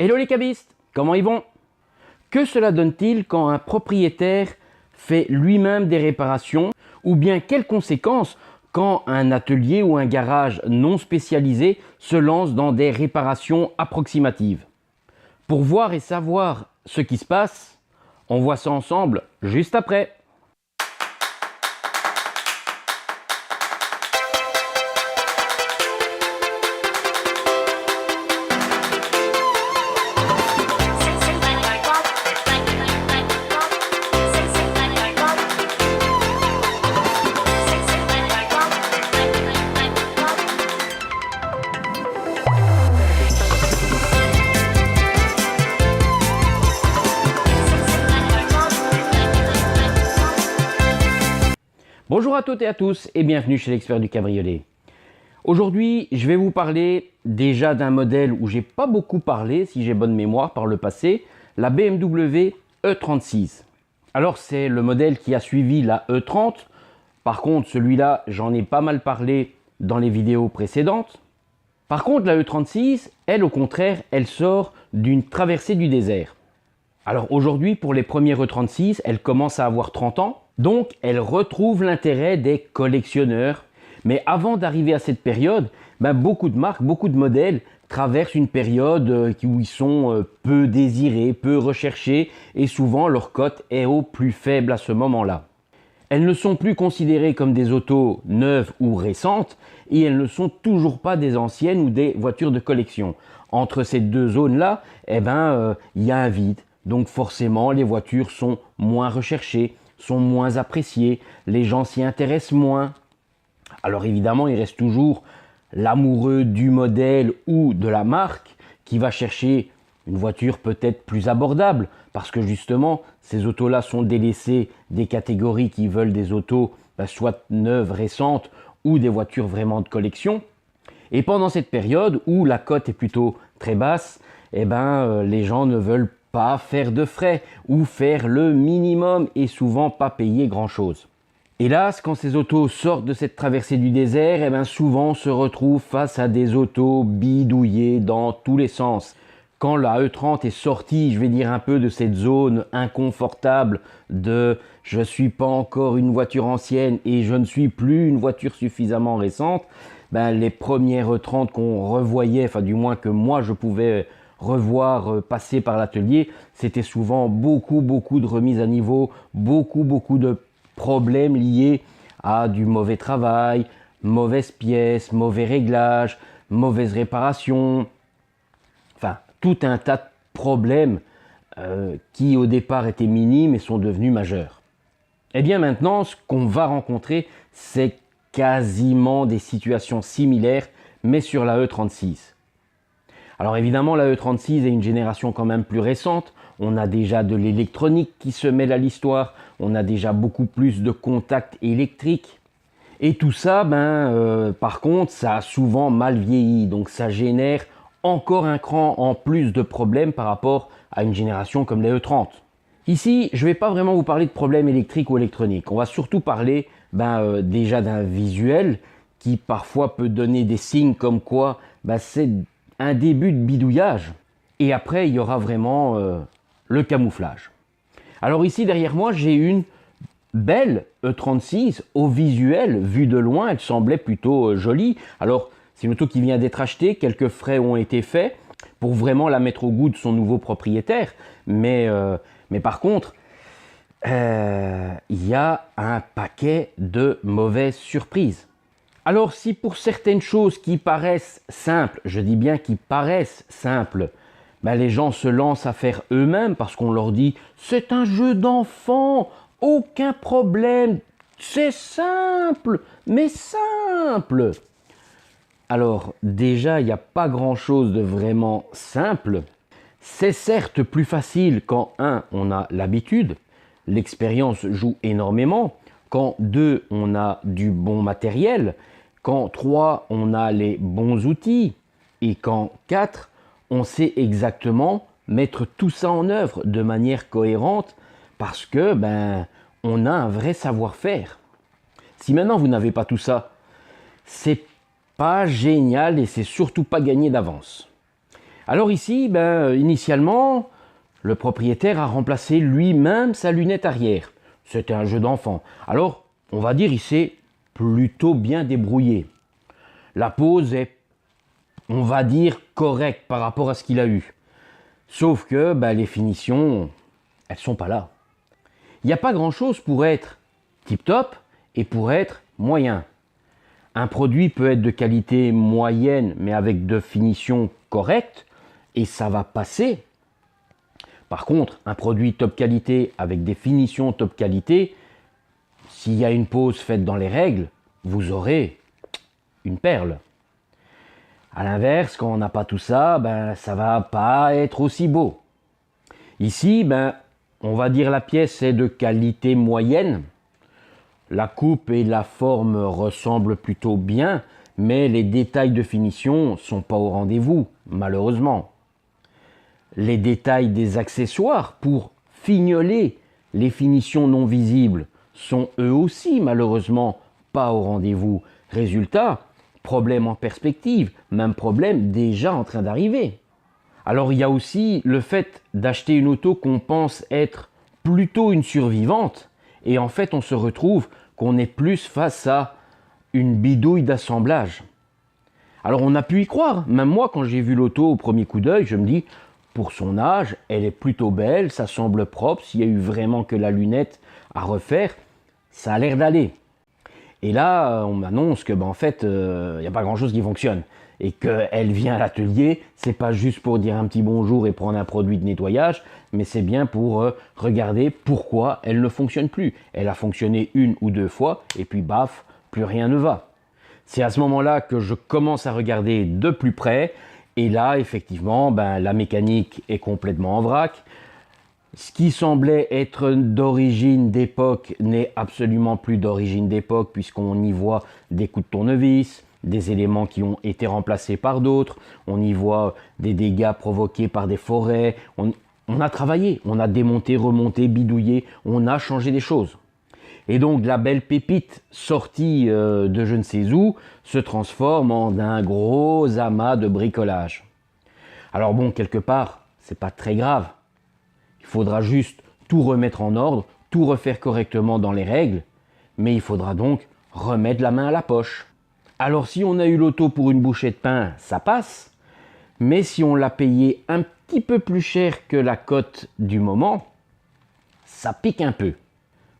Hello les cabistes, comment ils vont? Que cela donne-t-il quand un propriétaire fait lui-même des réparations? Ou bien quelles conséquences quand un atelier ou un garage non spécialisé se lance dans des réparations approximatives? Pour voir et savoir ce qui se passe, on voit ça ensemble juste après. Bonjour à toutes et à tous et bienvenue chez l'expert du cabriolet. Aujourd'hui, je vais vous parler déjà d'un modèle où j'ai pas beaucoup parlé, si j'ai bonne mémoire par le passé, la BMW E36. Alors c'est le modèle qui a suivi la E30. Par contre, celui-là, j'en ai pas mal parlé dans les vidéos précédentes. Par contre, la E36, elle au contraire, elle sort d'une traversée du désert. Alors aujourd'hui, pour les premiers E36, elle commence à avoir 30 ans. Donc, elle retrouve l'intérêt des collectionneurs. Mais avant d'arriver à cette période, beaucoup de marques, beaucoup de modèles traversent une période où ils sont peu désirés, peu recherchés et souvent leur cote est au plus faible à ce moment-là. Elles ne sont plus considérées comme des autos neuves ou récentes et elles ne sont toujours pas des anciennes ou des voitures de collection. Entre ces deux zones-là, il y a un vide. Donc forcément, les voitures sont moins recherchées, sont moins appréciées, les gens s'y intéressent moins. Alors évidemment, il reste toujours l'amoureux du modèle ou de la marque qui va chercher une voiture peut-être plus abordable parce que justement, ces autos-là sont délaissées des catégories qui veulent des autos soit neuves, récentes ou des voitures vraiment de collection. Et pendant cette période où la cote est plutôt très basse, les gens ne veulent pas faire de frais ou faire le minimum et souvent pas payer grand chose. Hélas, quand ces autos sortent de cette traversée du désert, souvent on se retrouve face à des autos bidouillées dans tous les sens. Quand la E30 est sortie, je vais dire un peu de cette zone inconfortable de je suis pas encore une voiture ancienne et je ne suis plus une voiture suffisamment récente, les premières E30 qu'on revoyait, enfin du moins que moi je pouvais revoir passer par l'atelier, c'était souvent beaucoup de remises à niveau, beaucoup de problèmes liés à du mauvais travail, mauvaises pièces, mauvais réglages, mauvaises réparations, enfin tout un tas de problèmes qui au départ étaient minimes et sont devenus majeurs. Et bien maintenant, ce qu'on va rencontrer, c'est quasiment des situations similaires, mais sur la E36. Alors évidemment, la E36 est une génération quand même plus récente. On a déjà de l'électronique qui se mêle à l'histoire. On a déjà beaucoup plus de contacts électriques. Et tout ça, par contre, ça a souvent mal vieilli. Donc ça génère encore un cran en plus de problèmes par rapport à une génération comme les E30. Ici, je ne vais pas vraiment vous parler de problèmes électriques ou électroniques. On va surtout parler déjà d'un visuel qui parfois peut donner des signes comme quoi c'est un début de bidouillage. Et après, il y aura vraiment le camouflage. Alors ici, derrière moi, j'ai une belle E36 au visuel. Vue de loin, elle semblait plutôt jolie. Alors, c'est une auto qui vient d'être achetée. Quelques frais ont été faits pour vraiment la mettre au goût de son nouveau propriétaire. Mais par contre, il y a un paquet de mauvaises surprises. Alors si pour certaines choses qui paraissent simples, je dis bien qui paraissent simples, les gens se lancent à faire eux-mêmes parce qu'on leur dit « c'est un jeu d'enfant, aucun problème, c'est simple, mais simple !» Alors déjà, il n'y a pas grand-chose de vraiment simple. C'est certes plus facile quand on a l'habitude, l'expérience joue énormément, quand 2, on a du bon matériel, quand 3, on a les bons outils, et quand 4, on sait exactement mettre tout ça en œuvre de manière cohérente, parce que on a un vrai savoir-faire. Si maintenant vous n'avez pas tout ça, c'est pas génial et c'est surtout pas gagné d'avance. Alors ici, initialement, le propriétaire a remplacé lui-même sa lunette arrière. C'était un jeu d'enfant. Alors, on va dire, il s'est plutôt bien débrouillé. La pose est, on va dire, correcte par rapport à ce qu'il a eu. Sauf que les finitions, elles sont pas là. Il n'y a pas grand-chose pour être tip-top et pour être moyen. Un produit peut être de qualité moyenne, mais avec de finitions correctes, et ça va passer. Par contre, un produit top qualité avec des finitions top qualité, s'il y a une pose faite dans les règles, vous aurez une perle. A l'inverse, quand on n'a pas tout ça, ça va pas être aussi beau. Ici, on va dire la pièce est de qualité moyenne. La coupe et la forme ressemblent plutôt bien, mais les détails de finition sont pas au rendez-vous, malheureusement. Les détails des accessoires pour fignoler les finitions non visibles sont eux aussi, malheureusement, pas au rendez-vous. Résultat, problème en perspective, même problème déjà en train d'arriver. Alors il y a aussi le fait d'acheter une auto qu'on pense être plutôt une survivante, et en fait on se retrouve qu'on est plus face à une bidouille d'assemblage. Alors on a pu y croire, même moi quand j'ai vu l'auto au premier coup d'œil, je me dis, pour son âge, elle est plutôt belle, ça semble propre, s'il y a eu vraiment que la lunette à refaire, ça a l'air d'aller. Et là, on m'annonce que en fait, il n'y a pas grand-chose qui fonctionne. Et qu'elle vient à l'atelier, c'est pas juste pour dire un petit bonjour et prendre un produit de nettoyage, mais c'est bien pour regarder pourquoi elle ne fonctionne plus. Elle a fonctionné une ou deux fois, et puis baf, plus rien ne va. C'est à ce moment-là que je commence à regarder de plus près, et là, effectivement, la mécanique est complètement en vrac. Ce qui semblait être d'origine d'époque n'est absolument plus d'origine d'époque, puisqu'on y voit des coups de tournevis, des éléments qui ont été remplacés par d'autres, on y voit des dégâts provoqués par des forêts, on a travaillé, on a démonté, remonté, bidouillé, on a changé des choses. Et donc la belle pépite sortie de je ne sais où se transforme en un gros amas de bricolage. Alors bon, quelque part, c'est pas très grave. Il faudra juste tout remettre en ordre, tout refaire correctement dans les règles, mais il faudra donc remettre la main à la poche. Alors si on a eu l'auto pour une bouchée de pain, ça passe, mais si on l'a payé un petit peu plus cher que la cote du moment, ça pique un peu.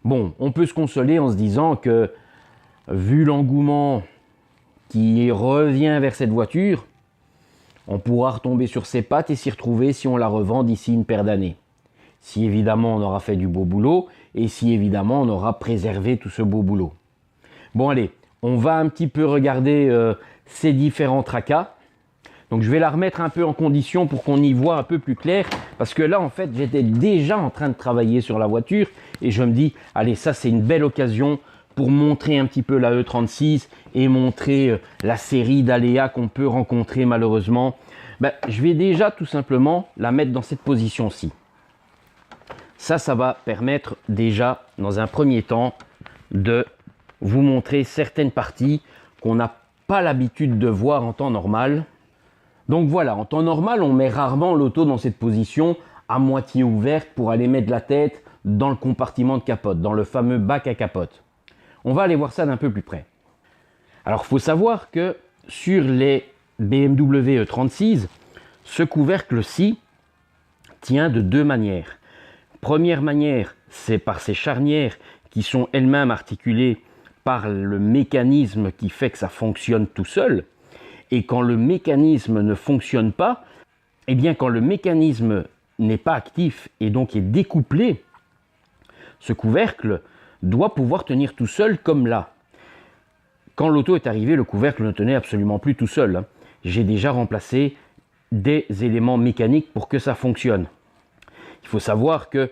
Bon, on peut se consoler en se disant que, vu l'engouement qui revient vers cette voiture, on pourra retomber sur ses pattes et s'y retrouver si on la revend d'ici une paire d'années. Si évidemment on aura fait du beau boulot et si évidemment on aura préservé tout ce beau boulot. Bon allez, on va un petit peu regarder ces différents tracas. Donc je vais la remettre un peu en condition pour qu'on y voit un peu plus clair. Parce que là en fait j'étais déjà en train de travailler sur la voiture. Et je me dis, allez ça c'est une belle occasion pour montrer un petit peu la E36 et montrer la série d'aléas qu'on peut rencontrer malheureusement. Je vais déjà tout simplement la mettre dans cette position-ci. Ça va permettre déjà dans un premier temps de vous montrer certaines parties qu'on n'a pas l'habitude de voir en temps normal. Donc voilà, en temps normal, on met rarement l'auto dans cette position à moitié ouverte pour aller mettre la tête dans le compartiment de capote, dans le fameux bac à capote. On va aller voir ça d'un peu plus près. Alors, il faut savoir que sur les BMW E36, ce couvercle-ci tient de deux manières. Première manière, c'est par ces charnières qui sont elles-mêmes articulées par le mécanisme qui fait que ça fonctionne tout seul. Et quand le mécanisme ne fonctionne pas, eh bien quand le mécanisme n'est pas actif et donc est découplé, ce couvercle doit pouvoir tenir tout seul comme là. Quand l'auto est arrivée, le couvercle ne tenait absolument plus tout seul. J'ai déjà remplacé des éléments mécaniques pour que ça fonctionne. Il faut savoir que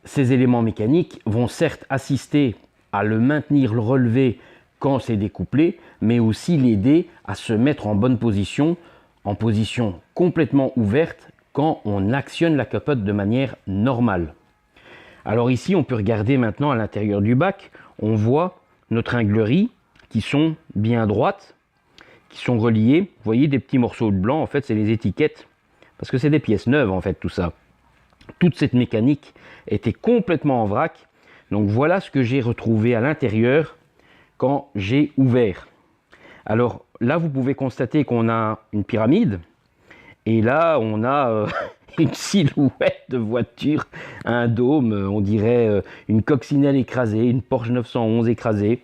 ces éléments mécaniques vont certes assister à le maintenir, le relever quand c'est découplé, mais aussi l'aider à se mettre en bonne position, en position complètement ouverte quand on actionne la capote de manière normale. Alors ici, on peut regarder maintenant à l'intérieur du bac, on voit nos tringleries qui sont bien droites, qui sont reliées. Vous voyez des petits morceaux de blanc, en fait c'est les étiquettes parce que c'est des pièces neuves en fait tout ça. Toute cette mécanique était complètement en vrac. Donc voilà ce que j'ai retrouvé à l'intérieur quand j'ai ouvert. Alors là, vous pouvez constater qu'on a une pyramide. Et là, on a une silhouette de voiture, un dôme, on dirait une coccinelle écrasée, une Porsche 911 écrasée.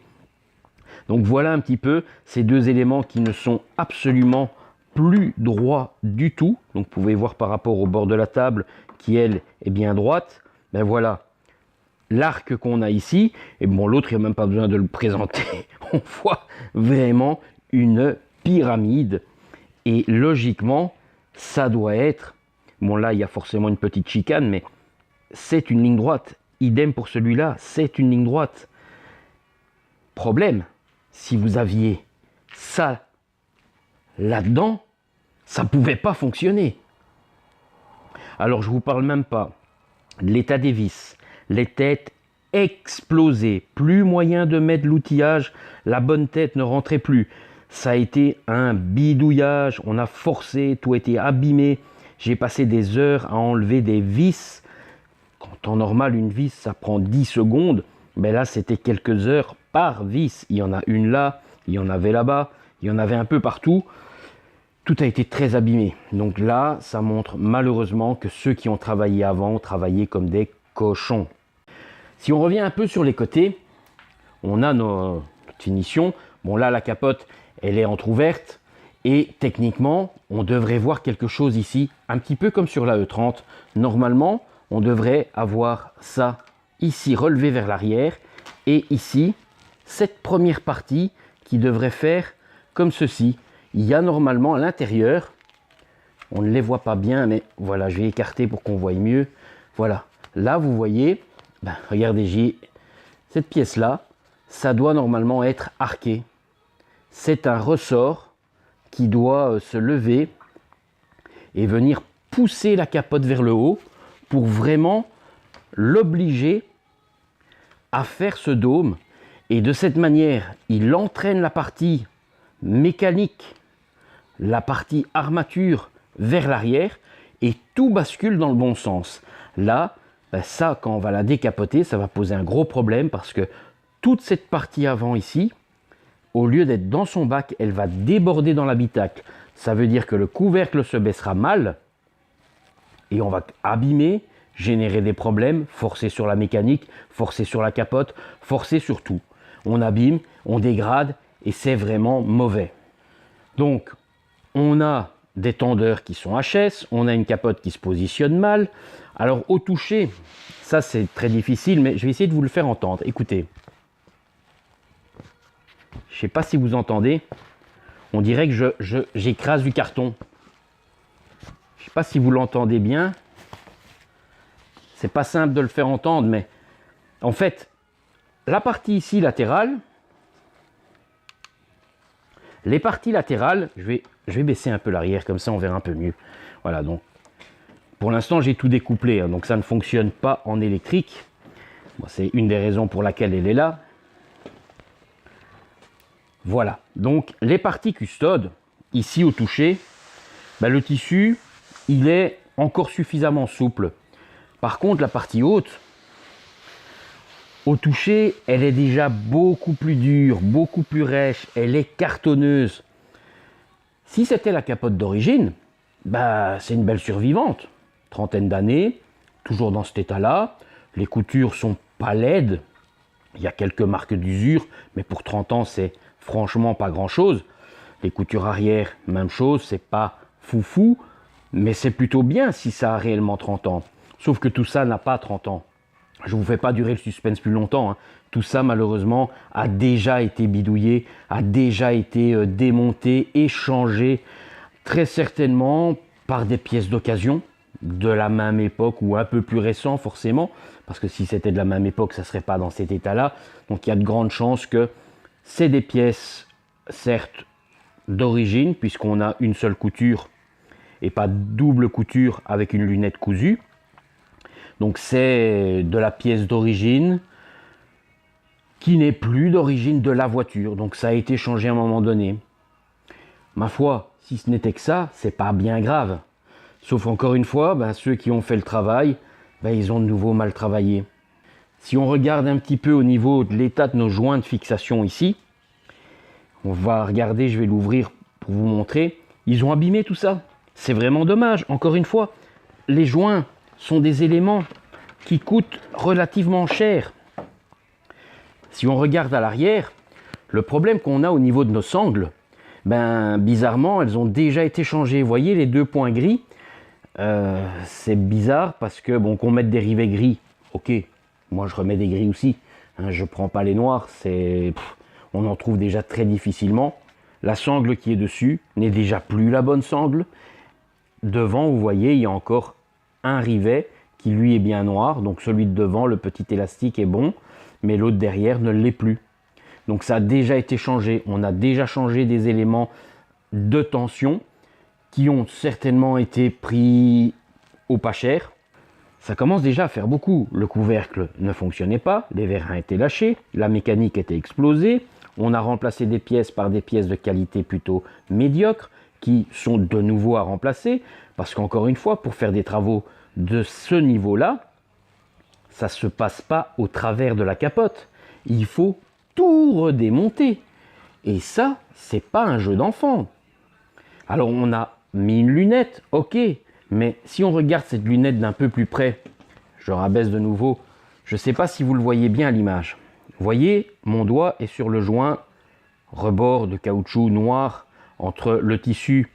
Donc voilà un petit peu ces deux éléments qui ne sont absolument plus droits du tout. Donc vous pouvez voir par rapport au bord de la table qui, elle, est bien droite. Ben voilà, l'arc qu'on a ici, et bon l'autre, il n'y a même pas besoin de le présenter. On voit vraiment une pyramide. Et logiquement, ça doit être, bon là il y a forcément une petite chicane, mais c'est une ligne droite. Idem pour celui-là, c'est une ligne droite. Problème, si vous aviez ça là-dedans, ça ne pouvait pas fonctionner. Alors je ne vous parle même pas de l'état des vis, les têtes explosées, plus moyen de mettre l'outillage, la bonne tête ne rentrait plus. Ça a été un bidouillage, on a forcé, tout a été abîmé. J'ai passé des heures à enlever des vis. Quand en normal, une vis, ça prend 10 secondes. Mais là, c'était quelques heures par vis. Il y en a une là, il y en avait là-bas, il y en avait un peu partout. Tout a été très abîmé. Donc là, ça montre malheureusement que ceux qui ont travaillé avant ont travaillé comme des cochons. Si on revient un peu sur les côtés, on a notre finition. Bon là, la capote, elle est entrouverte et techniquement, on devrait voir quelque chose ici, un petit peu comme sur la E30. Normalement, on devrait avoir ça ici relevé vers l'arrière et ici, cette première partie qui devrait faire comme ceci. Il y a normalement à l'intérieur, on ne les voit pas bien, mais voilà, je vais écarter pour qu'on voie mieux. Voilà, là vous voyez, regardez, j'ai cette pièce-là, ça doit normalement être arqué. C'est un ressort qui doit se lever et venir pousser la capote vers le haut pour vraiment l'obliger à faire ce dôme. Et de cette manière, il entraîne la partie mécanique, la partie armature vers l'arrière et tout bascule dans le bon sens. Là, ça, quand on va la décapoter, ça va poser un gros problème parce que toute cette partie avant ici, au lieu d'être dans son bac, elle va déborder dans l'habitacle. Ça veut dire que le couvercle se baissera mal et on va abîmer, générer des problèmes, forcer sur la mécanique, forcer sur la capote, forcer sur tout. On abîme, on dégrade et c'est vraiment mauvais. Donc, on a des tendeurs qui sont HS, on a une capote qui se positionne mal. Alors, au toucher, ça c'est très difficile, mais je vais essayer de vous le faire entendre. Écoutez. Je ne sais pas si vous entendez, on dirait que j'écrase du carton. Je ne sais pas si vous l'entendez bien. C'est pas simple de le faire entendre, mais en fait, la partie ici latérale, les parties latérales, je vais baisser un peu l'arrière, comme ça on verra un peu mieux. Voilà, donc pour l'instant j'ai tout découplé, hein, donc ça ne fonctionne pas en électrique. Bon, c'est une des raisons pour laquelle elle est là. Voilà, donc les parties custodes, ici au toucher, le tissu, il est encore suffisamment souple. Par contre, la partie haute, au toucher, elle est déjà beaucoup plus dure, beaucoup plus rêche, elle est cartonneuse. Si c'était la capote d'origine, c'est une belle survivante. Trentaine d'années, toujours dans cet état-là, les coutures sont pas laides, il y a quelques marques d'usure, mais pour 30 ans, c'est franchement pas grand chose. Les coutures arrière, même chose, c'est pas foufou, mais c'est plutôt bien si ça a réellement 30 ans. Sauf que tout ça n'a pas 30 ans. Je ne vous fais pas durer le suspense plus longtemps, hein. Tout ça, malheureusement, a déjà été bidouillé, a déjà été démonté, échangé, très certainement par des pièces d'occasion, de la même époque ou un peu plus récent forcément, parce que si c'était de la même époque, ça ne serait pas dans cet état-là. Donc il y a de grandes chances que c'est des pièces, certes, d'origine, puisqu'on a une seule couture et pas double couture avec une lunette cousue. Donc c'est de la pièce d'origine qui n'est plus d'origine de la voiture. Donc ça a été changé à un moment donné. Ma foi, si ce n'était que ça, c'est pas bien grave. Sauf encore une fois, ceux qui ont fait le travail, ils ont de nouveau mal travaillé. Si on regarde un petit peu au niveau de l'état de nos joints de fixation ici, on va regarder, je vais l'ouvrir pour vous montrer, ils ont abîmé tout ça. C'est vraiment dommage. Encore une fois, les joints sont des éléments qui coûtent relativement cher. Si on regarde à l'arrière, le problème qu'on a au niveau de nos sangles, bizarrement, elles ont déjà été changées. Vous voyez les deux points gris, c'est bizarre parce que qu'on mette des rivets gris, ok, moi je remets des gris aussi, hein, je prends pas les noirs, on en trouve déjà très difficilement. La sangle qui est dessus n'est déjà plus la bonne sangle. Devant, vous voyez, il y a encore un rivet qui lui est bien noir, donc celui de devant, le petit élastique est bon, mais l'autre derrière ne l'est plus. Donc ça a déjà été changé, on a déjà changé des éléments de tension qui ont certainement été pris au pas cher. Ça commence déjà à faire beaucoup. Le couvercle ne fonctionnait pas, les vérins étaient lâchés, la mécanique était explosée, on a remplacé des pièces par des pièces de qualité plutôt médiocre qui sont de nouveau à remplacer, parce qu'encore une fois, pour faire des travaux de ce niveau-là, ça ne se passe pas au travers de la capote. Il faut tout redémonter. Et ça, c'est pas un jeu d'enfant. Alors on a mis une lunette, ok, mais si on regarde cette lunette d'un peu plus près, je rabaisse de nouveau, je ne sais pas si vous le voyez bien à l'image. Vous voyez, mon doigt est sur le joint rebord de caoutchouc noir entre le tissu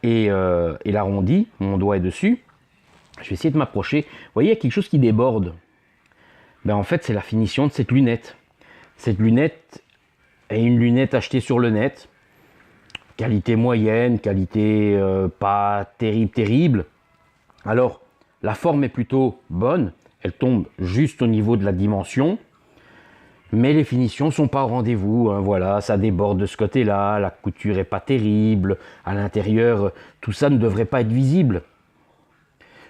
et l'arrondi, mon doigt est dessus. Je vais essayer de m'approcher. Vous voyez, il y a quelque chose qui déborde. En fait, c'est la finition de cette lunette. Cette lunette est une lunette achetée sur le net. Qualité moyenne, qualité pas terrible. Alors, la forme est plutôt bonne. Elle tombe juste au niveau de la dimension. Mais les finitions ne sont pas au rendez-vous. Hein, voilà, ça déborde de ce côté-là. La couture n'est pas terrible. À l'intérieur, tout ça ne devrait pas être visible.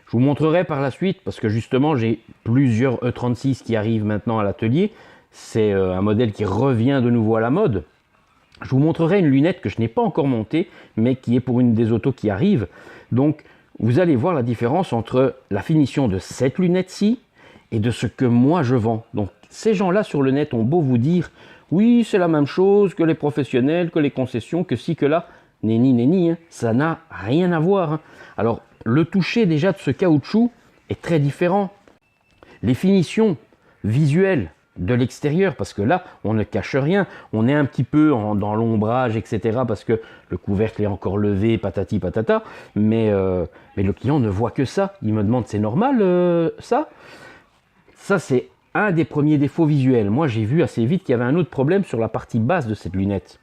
Je vous montrerai par la suite, parce que justement, j'ai plusieurs E36 qui arrivent maintenant à l'atelier. C'est un modèle qui revient de nouveau à la mode. Je vous montrerai une lunette que je n'ai pas encore montée, mais qui est pour une des autos qui arrive. Donc, vous allez voir la différence entre la finition de cette lunette-ci et de ce que moi je vends. Donc, ces gens-là sur le net ont beau vous dire « Oui, c'est la même chose que les professionnels, que les concessions, que ci, que là. » Nenni, hein, ça n'a rien à voir. Hein. Alors, le toucher déjà de ce caoutchouc est très différent. Les finitions visuelles de l'extérieur, parce que là, on ne cache rien, on est un petit peu dans l'ombrage, etc., parce que le couvercle est encore levé, patati patata, mais le client ne voit que ça. Il me demande, c'est normal ça? Ça, c'est un des premiers défauts visuels. Moi, j'ai vu assez vite qu'il y avait un autre problème sur la partie basse de cette lunette.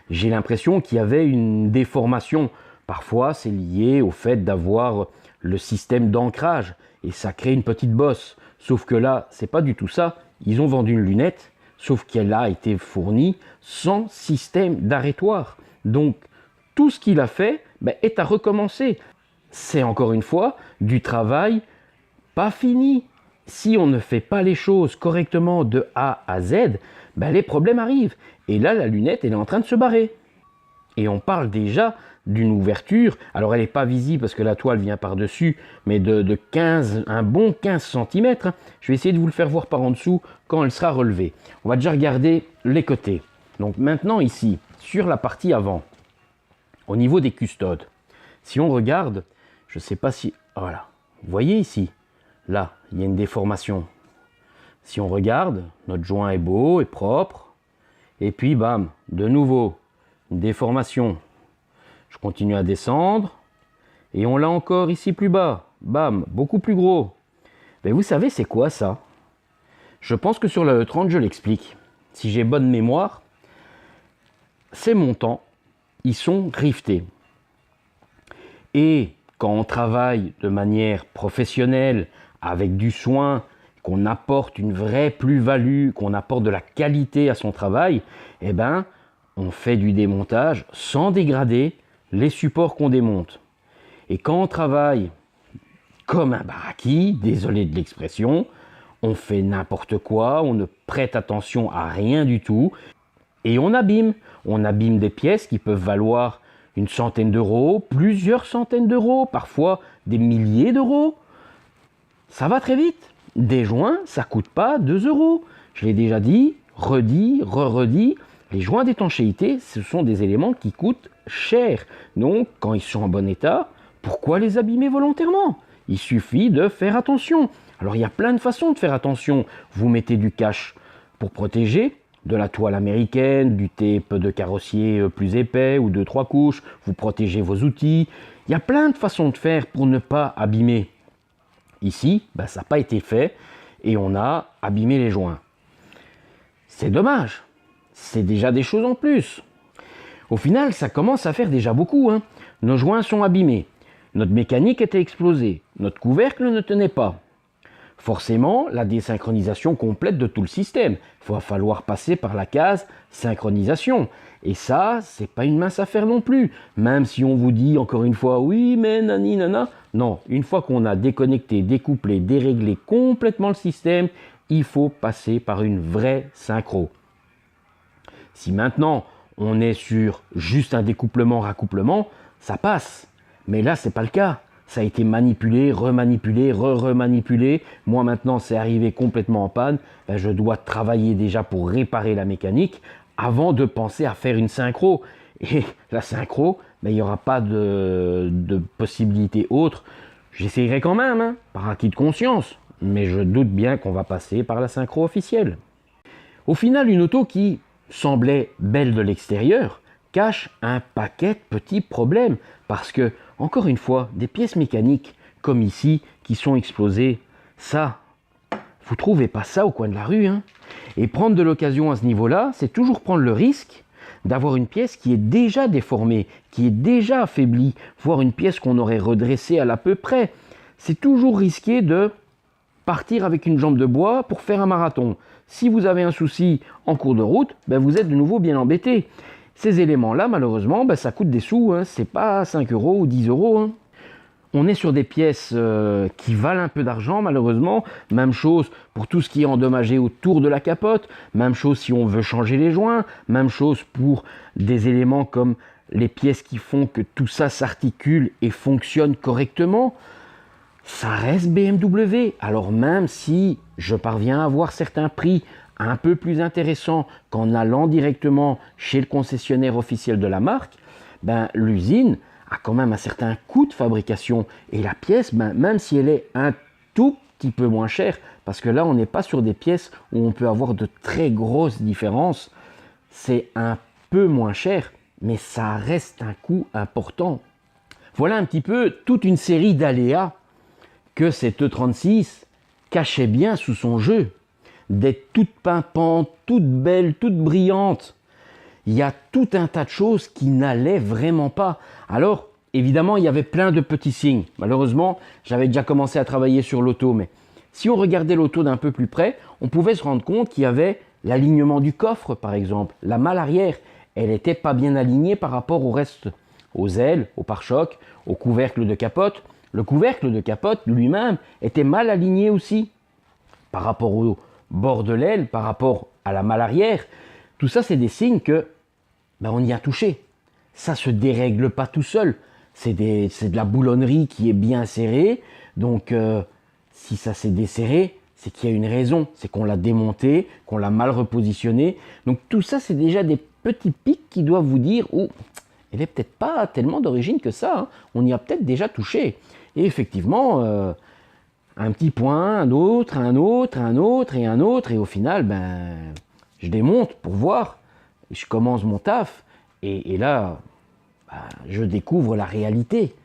J'ai l'impression qu'il y avait une déformation. Parfois, c'est lié au fait d'avoir le système d'ancrage et ça crée une petite bosse. Sauf que là, c'est pas du tout ça. Ils ont vendu une lunette, sauf qu'elle a été fournie sans système d'arrêtoir. Donc, tout ce qu'il a fait est à recommencer. C'est encore une fois du travail pas fini. Si on ne fait pas les choses correctement de A à Z, les problèmes arrivent. Et là, la lunette, elle est en train de se barrer. Et on parle déjà d'une ouverture, alors elle n'est pas visible parce que la toile vient par-dessus, mais de 15, un bon 15 cm. Je vais essayer de vous le faire voir par en dessous quand elle sera relevée. On va déjà regarder les côtés. Donc maintenant ici, sur la partie avant, au niveau des custodes, si on regarde, je ne sais pas si... Voilà, vous voyez ici, là, il y a une déformation. Si on regarde, notre joint est beau, est propre, et puis bam, de nouveau, une déformation. Je continue à descendre, et on l'a encore ici plus bas. Bam, beaucoup plus gros. Mais vous savez, c'est quoi ça? Je pense que sur le E30, je l'explique. Si j'ai bonne mémoire, ces montants, ils sont riftés. Et quand on travaille de manière professionnelle, avec du soin, qu'on apporte une vraie plus-value, qu'on apporte de la qualité à son travail, on fait du démontage sans dégrader les supports qu'on démonte. Et quand on travaille comme un baraki, désolé de l'expression, on fait n'importe quoi, on ne prête attention à rien du tout, et on abîme. On abîme des pièces qui peuvent valoir une centaine d'euros, plusieurs centaines d'euros, parfois des milliers d'euros. Ça va très vite. Des joints, ça ne coûte pas 2 euros. Je l'ai déjà dit, redit, redit. Les joints d'étanchéité, ce sont des éléments qui coûtent cher. Donc, quand ils sont en bon état, pourquoi les abîmer volontairement? Il suffit de faire attention. Alors, il y a plein de façons de faire attention. Vous mettez du cache pour protéger, de la toile américaine, du tape de carrossier plus épais ou 2-3 couches. Vous protégez vos outils. Il y a plein de façons de faire pour ne pas abîmer. Ici, ça n'a pas été fait et on a abîmé les joints. C'est dommage. C'est déjà des choses en plus. Au final, ça commence à faire déjà beaucoup. Nos joints sont abîmés. Notre mécanique était explosée. Notre couvercle ne tenait pas. Forcément, la désynchronisation complète de tout le système. Il va falloir passer par la case synchronisation. Et ça, c'est pas une mince affaire non plus. Même si on vous dit encore une fois, oui, mais nani, nana. Non, une fois qu'on a déconnecté, découplé, déréglé complètement le système, il faut passer par une vraie synchro. Si maintenant, on est sur juste un découplement-raccouplement, ça passe. Mais là, c'est pas le cas. Ça a été manipulé, remanipulé, remanipulé. Moi, maintenant, c'est arrivé complètement en panne. Je dois travailler déjà pour réparer la mécanique avant de penser à faire une synchro. Et la synchro, il n'y aura pas de possibilité autre. J'essayerai quand même, par acquis de conscience. Mais je doute bien qu'on va passer par la synchro officielle. Au final, une auto qui semblait belle de l'extérieur cache un paquet de petits problèmes. Parce que, encore une fois, des pièces mécaniques, comme ici, qui sont explosées, ça, vous trouvez pas ça au coin de la rue. Et prendre de l'occasion à ce niveau-là, c'est toujours prendre le risque d'avoir une pièce qui est déjà déformée, qui est déjà affaiblie, voire une pièce qu'on aurait redressée à l'à peu près. C'est toujours risqué de partir avec une jambe de bois pour faire un marathon. Si vous avez un souci en cours de route, vous êtes de nouveau bien embêté. Ces éléments-là, malheureusement, ça coûte des sous. C'est pas 5 euros ou 10 euros. On est sur des pièces qui valent un peu d'argent, malheureusement. Même chose pour tout ce qui est endommagé autour de la capote. Même chose si on veut changer les joints. Même chose pour des éléments comme les pièces qui font que tout ça s'articule et fonctionne correctement. Ça reste BMW. Alors même si je parviens à avoir certains prix un peu plus intéressants qu'en allant directement chez le concessionnaire officiel de la marque, l'usine a quand même un certain coût de fabrication. Et la pièce, même si elle est un tout petit peu moins chère, parce que là on n'est pas sur des pièces où on peut avoir de très grosses différences, c'est un peu moins cher, mais ça reste un coût important. Voilà un petit peu toute une série d'aléas que cette E36 cachait bien sous son jeu. D'être toute pimpante, toute belle, toute brillante. Il y a tout un tas de choses qui n'allaient vraiment pas. Alors, évidemment, il y avait plein de petits signes. Malheureusement, j'avais déjà commencé à travailler sur l'auto, mais si on regardait l'auto d'un peu plus près, on pouvait se rendre compte qu'il y avait l'alignement du coffre, par exemple. La malle arrière, elle n'était pas bien alignée par rapport au reste, aux ailes, au pare-choc, au couvercle de capote. Le couvercle de capote lui-même était mal aligné aussi par rapport au bord de l'aile, par rapport à la malle arrière. Tout ça, c'est des signes que on y a touché. Ça se dérègle pas tout seul. C'est de la boulonnerie qui est bien serrée. Donc, si ça s'est desserré, c'est qu'il y a une raison. C'est qu'on l'a démonté, qu'on l'a mal repositionné. Donc, tout ça, c'est déjà des petits pics qui doivent vous dire « Oh, elle n'est peut-être pas tellement d'origine que ça. On y a peut-être déjà touché. » Et effectivement, un petit point, un autre, un autre, un autre et un autre. Et au final, je démonte pour voir. Je commence mon taf. Et là, je découvre la réalité.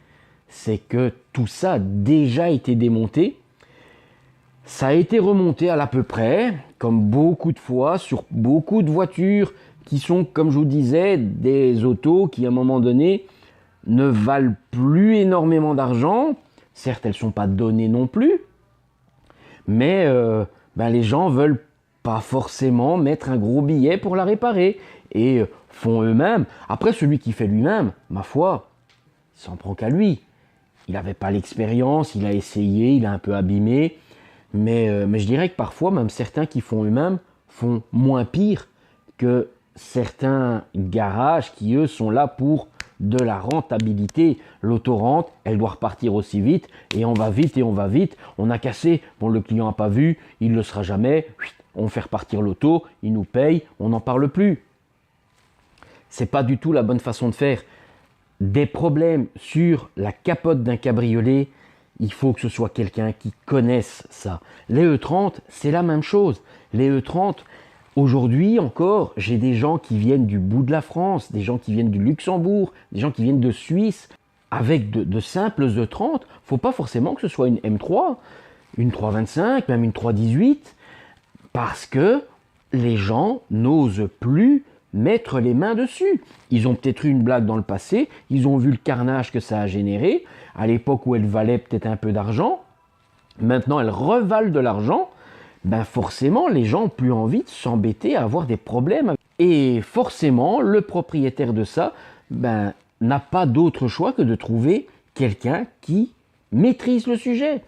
C'est que tout ça a déjà été démonté. Ça a été remonté à l'à peu près, comme beaucoup de fois, sur beaucoup de voitures qui sont, comme je vous disais, des autos qui, à un moment donné, ne valent plus énormément d'argent. Certes, elles ne sont pas données non plus. Mais les gens ne veulent pas forcément mettre un gros billet pour la réparer. Et font eux-mêmes. Après, celui qui fait lui-même, ma foi, il s'en prend qu'à lui. Il n'avait pas l'expérience, il a essayé, il a un peu abîmé. Mais je dirais que parfois, même certains qui font eux-mêmes font moins pire que certains garages qui, eux, sont là pour de la rentabilité. L'autorente, elle doit repartir aussi vite, et on va vite, et on va vite. On a cassé, bon, le client n'a pas vu, il ne le sera jamais, on fait repartir l'auto, il nous paye, on n'en parle plus. C'est pas du tout la bonne façon de faire. Des problèmes sur la capote d'un cabriolet, il faut que ce soit quelqu'un qui connaisse ça. Les E30, c'est la même chose. Les E30, aujourd'hui encore, j'ai des gens qui viennent du bout de la France, des gens qui viennent du Luxembourg, des gens qui viennent de Suisse, avec de simples E30. Faut pas forcément que ce soit une M3, une 325, même une 318, parce que les gens n'osent plus mettre les mains dessus. Ils ont peut-être eu une blague dans le passé, ils ont vu le carnage que ça a généré, à l'époque où elle valait peut-être un peu d'argent, maintenant elle revalent de l'argent, ben forcément les gens n'ont plus envie de s'embêter à avoir des problèmes. Et forcément le propriétaire de ça ben, n'a pas d'autre choix que de trouver quelqu'un qui maîtrise le sujet.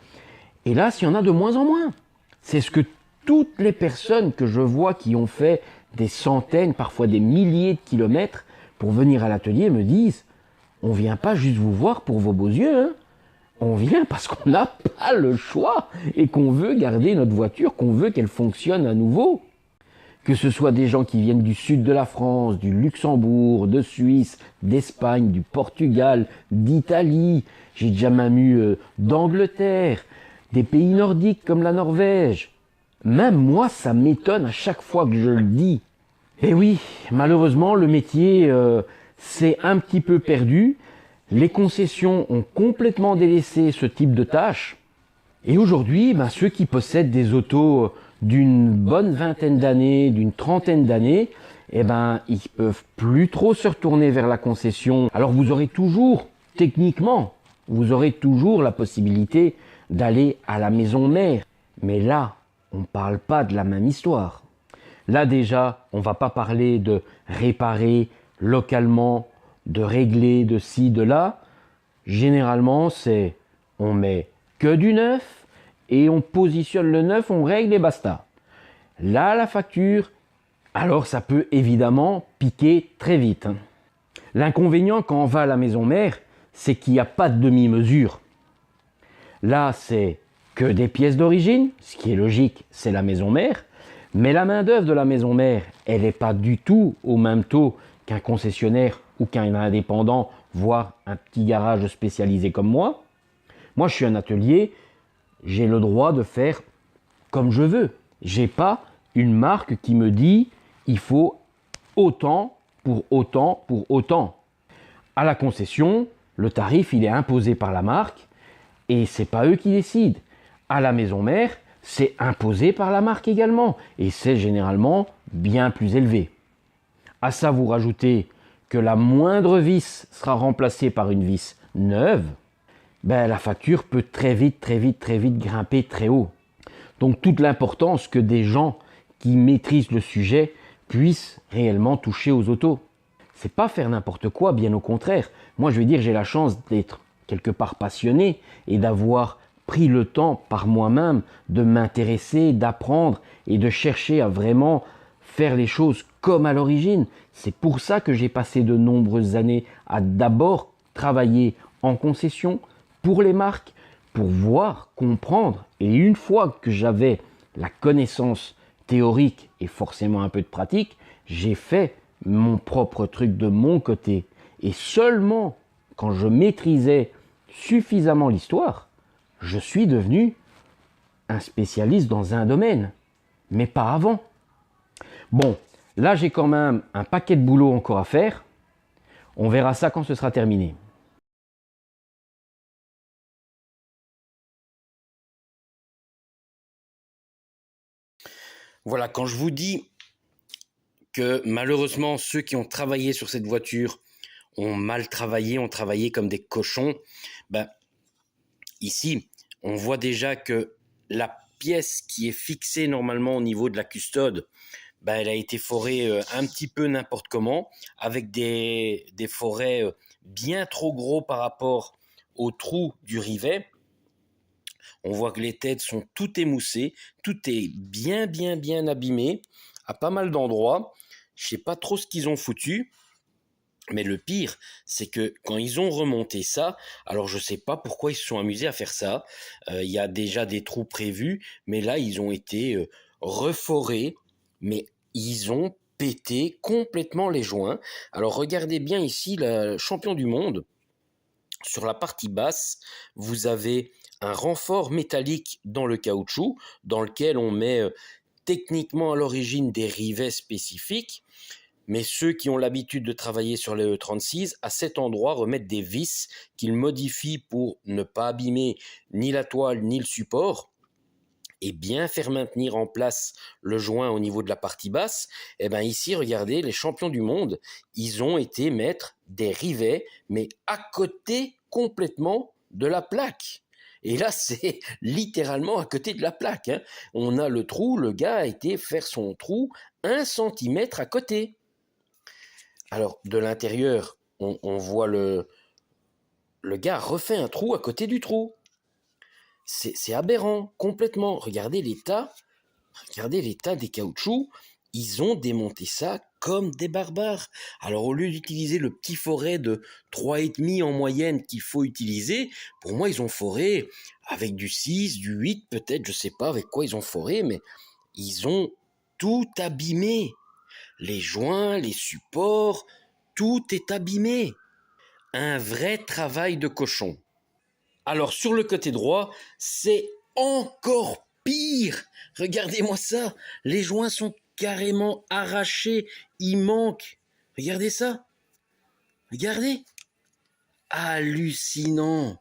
Et là, il y en a de moins en moins. C'est ce que toutes les personnes que je vois qui ont fait des centaines, parfois des milliers de kilomètres pour venir à l'atelier me disent « On vient pas juste vous voir pour vos beaux yeux, hein. On vient parce qu'on n'a pas le choix et qu'on veut garder notre voiture, qu'on veut qu'elle fonctionne à nouveau. » Que ce soit des gens qui viennent du sud de la France, du Luxembourg, de Suisse, d'Espagne, du Portugal, d'Italie, j'ai déjà même eu d'Angleterre, des pays nordiques comme la Norvège. Même moi, ça m'étonne à chaque fois que je le dis. Et oui, malheureusement, le métier s'est un petit peu perdu. Les concessions ont complètement délaissé ce type de tâches. Et aujourd'hui, ben, ceux qui possèdent des autos d'une bonne vingtaine d'années, d'une trentaine d'années, eh ben, ils ne peuvent plus trop se retourner vers la concession. Alors vous aurez toujours, techniquement, vous aurez toujours la possibilité d'aller à la maison mère. Mais là, on ne parle pas de la même histoire. Là déjà, on ne va pas parler de réparer localement, de régler de ci, de là. Généralement, c'est on met que du neuf et on positionne le neuf, on règle et basta. Là, la facture, alors ça peut évidemment piquer très vite. L'inconvénient quand on va à la maison mère, c'est qu'il n'y a pas de demi-mesure. Là, c'est que des pièces d'origine, ce qui est logique, c'est la maison mère. Mais la main-d'œuvre de la maison mère, elle n'est pas du tout au même taux qu'un concessionnaire ou qu'un indépendant, voire un petit garage spécialisé comme moi. Moi, je suis un atelier, j'ai le droit de faire comme je veux. Je n'ai pas une marque qui me dit il faut autant pour autant pour autant. À la concession, le tarif, il est imposé par la marque et ce n'est pas eux qui décident. À la maison mère, c'est imposé par la marque également et c'est généralement bien plus élevé. À ça, vous rajoutez que la moindre vis sera remplacée par une vis neuve, ben, la facture peut très vite grimper très haut. Donc toute l'importance que des gens qui maîtrisent le sujet puissent réellement toucher aux autos. C'est pas faire n'importe quoi, bien au contraire. Moi, je veux dire, j'ai la chance d'être quelque part passionné et d'avoir pris le temps par moi-même de m'intéresser, d'apprendre et de chercher à vraiment faire les choses comme à l'origine. C'est pour ça que j'ai passé de nombreuses années à d'abord travailler en concession pour les marques, pour voir, comprendre. Et une fois que j'avais la connaissance théorique et forcément un peu de pratique, j'ai fait mon propre truc de mon côté. Et seulement quand je maîtrisais suffisamment l'histoire, je suis devenu un spécialiste dans un domaine, mais pas avant. Bon, là j'ai quand même un paquet de boulot encore à faire. On verra ça quand ce sera terminé. Voilà, quand je vous dis que malheureusement ceux qui ont travaillé sur cette voiture ont mal travaillé, ont travaillé comme des cochons, ben, ici on voit déjà que la pièce qui est fixée normalement au niveau de la custode, ben, elle a été forée un petit peu n'importe comment, avec des forets bien trop gros par rapport au trou du rivet. On voit que les têtes sont toutes émoussées, tout est bien abîmé à pas mal d'endroits. Je sais pas trop ce qu'ils ont foutu. Mais le pire, c'est que quand ils ont remonté ça, alors je sais pas pourquoi ils se sont amusés à faire ça. Il y a déjà des trous prévus, mais là ils ont été reforés, mais ils ont pété complètement les joints. Alors regardez bien ici, le champion du monde, sur la partie basse, vous avez un renfort métallique dans le caoutchouc, dans lequel on met techniquement à l'origine des rivets spécifiques. Mais ceux qui ont l'habitude de travailler sur les E36, à cet endroit, remettent des vis qu'ils modifient pour ne pas abîmer ni la toile ni le support et bien faire maintenir en place le joint au niveau de la partie basse. Et bien ici, regardez, les champions du monde, ils ont été mettre des rivets, mais à côté complètement de la plaque. Et là, c'est littéralement à côté de la plaque, hein. On a le trou, le gars a été faire son trou 1 centimètre à côté. Alors, de l'intérieur, on voit le gars refait un trou à côté du trou. C'est aberrant, complètement. Regardez l'état des caoutchoucs. Ils ont démonté ça comme des barbares. Alors, au lieu d'utiliser le petit forêt de 3,5 en moyenne qu'il faut utiliser, pour moi, ils ont foré avec du 6, du 8, peut-être, je sais pas avec quoi ils ont foré, mais ils ont tout abîmé. Les joints, les supports, tout est abîmé. Un vrai travail de cochon. Alors sur le côté droit, c'est encore pire. Regardez-moi ça. Les joints sont carrément arrachés. Il manque. Regardez ça. Regardez. Hallucinant.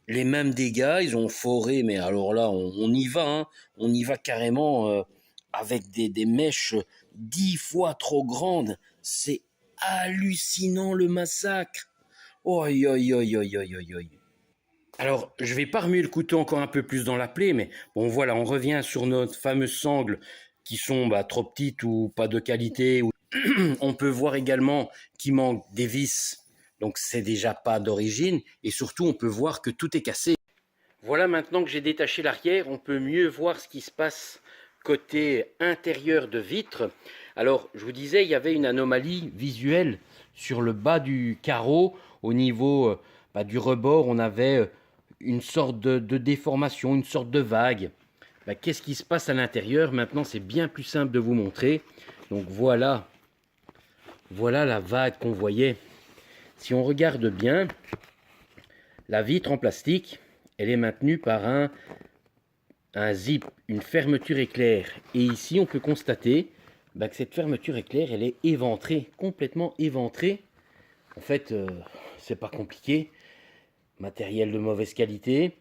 Les mêmes dégâts, ils ont foré, mais alors là, on y va. Hein. On y va carrément avec des mèches 10 fois trop grandes. C'est hallucinant le massacre. Oi, oi, oi, oi, oi, oi, oi. Alors, je vais pas remuer le couteau encore un peu plus dans la plaie, mais bon voilà, on revient sur notre fameuse sangle qui sont trop petites ou pas de qualité. On peut voir également qu'il manque des vis, donc c'est déjà pas d'origine, et surtout on peut voir que tout est cassé. Voilà, maintenant que j'ai détaché l'arrière, on peut mieux voir ce qui se passe côté intérieur de vitre. Alors, je vous disais, il y avait une anomalie visuelle sur le bas du carreau. Au niveau du rebord, on avait une sorte de déformation, une sorte de vague. Qu'est-ce qui se passe à l'intérieur? Maintenant, c'est bien plus simple de vous montrer. Donc voilà, voilà la vague qu'on voyait. Si on regarde bien, la vitre en plastique, elle est maintenue par un zip, une fermeture éclair. Et ici, on peut constater que cette fermeture éclair, elle est éventrée, complètement éventrée. En fait, c'est pas compliqué. Matériel de mauvaise qualité,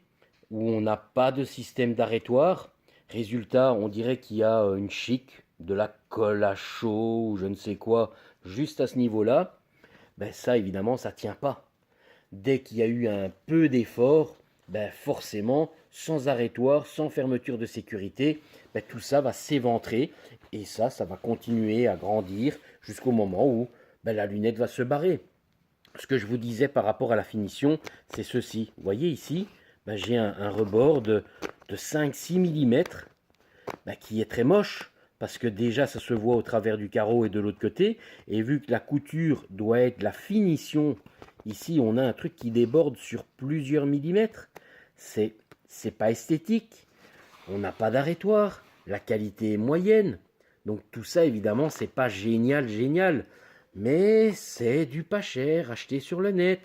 où on n'a pas de système d'arrêtoir. Résultat, on dirait qu'il y a une chic, de la colle à chaud ou je ne sais quoi, juste à ce niveau-là. Ça, évidemment, ça tient pas. Dès qu'il y a eu un peu d'effort, forcément, sans arrêtoir, sans fermeture de sécurité, tout ça va s'éventrer et ça va continuer à grandir jusqu'au moment où la lunette va se barrer. Ce que je vous disais par rapport à la finition, c'est ceci. Vous voyez ici, j'ai un rebord de 5-6 mm qui est très moche parce que déjà ça se voit au travers du carreau et de l'autre côté. Et vu que la couture doit être la finition, ici on a un truc qui déborde sur plusieurs millimètres. C'est pas esthétique. On n'a pas d'arrêtoir. La qualité est moyenne. Donc tout ça évidemment c'est pas génial. Mais c'est du pas cher acheté sur le net.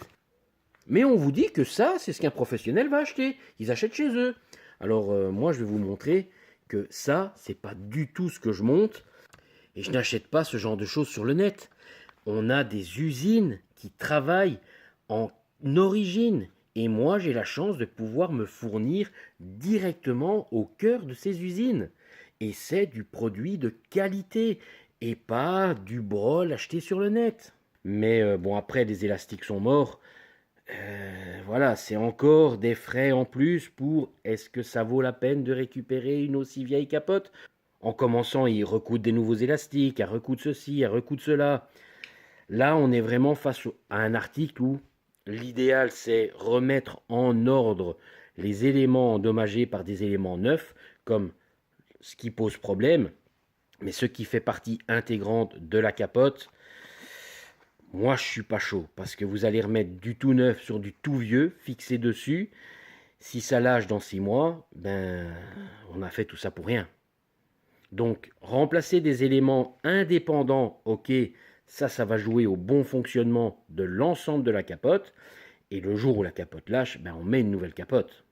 Mais on vous dit que ça, c'est ce qu'un professionnel va acheter. Ils achètent chez eux. Alors moi, je vais vous montrer que ça, c'est pas du tout ce que je monte. Et je n'achète pas ce genre de choses sur le net. On a des usines qui travaillent en origine. Et moi, j'ai la chance de pouvoir me fournir directement au cœur de ces usines. Et c'est du produit de qualité et pas du brol acheté sur le net. Mais bon, après, les élastiques sont morts. Voilà, c'est encore des frais en plus pour est-ce que ça vaut la peine de récupérer une aussi vieille capote? En commençant, ils recoudent des nouveaux élastiques, à recoudre ceci, à recoudre cela. Là, on est vraiment face à un article où l'idéal, c'est remettre en ordre les éléments endommagés par des éléments neufs, comme ce qui pose problème, mais ce qui fait partie intégrante de la capote, Moi, je suis pas chaud parce que vous allez remettre du tout neuf sur du tout vieux, fixé dessus. Si ça lâche dans 6 mois, ben, on a fait tout ça pour rien. Donc, remplacer des éléments indépendants, ok, ça va jouer au bon fonctionnement de l'ensemble de la capote. Et le jour où la capote lâche, ben, on met une nouvelle capote.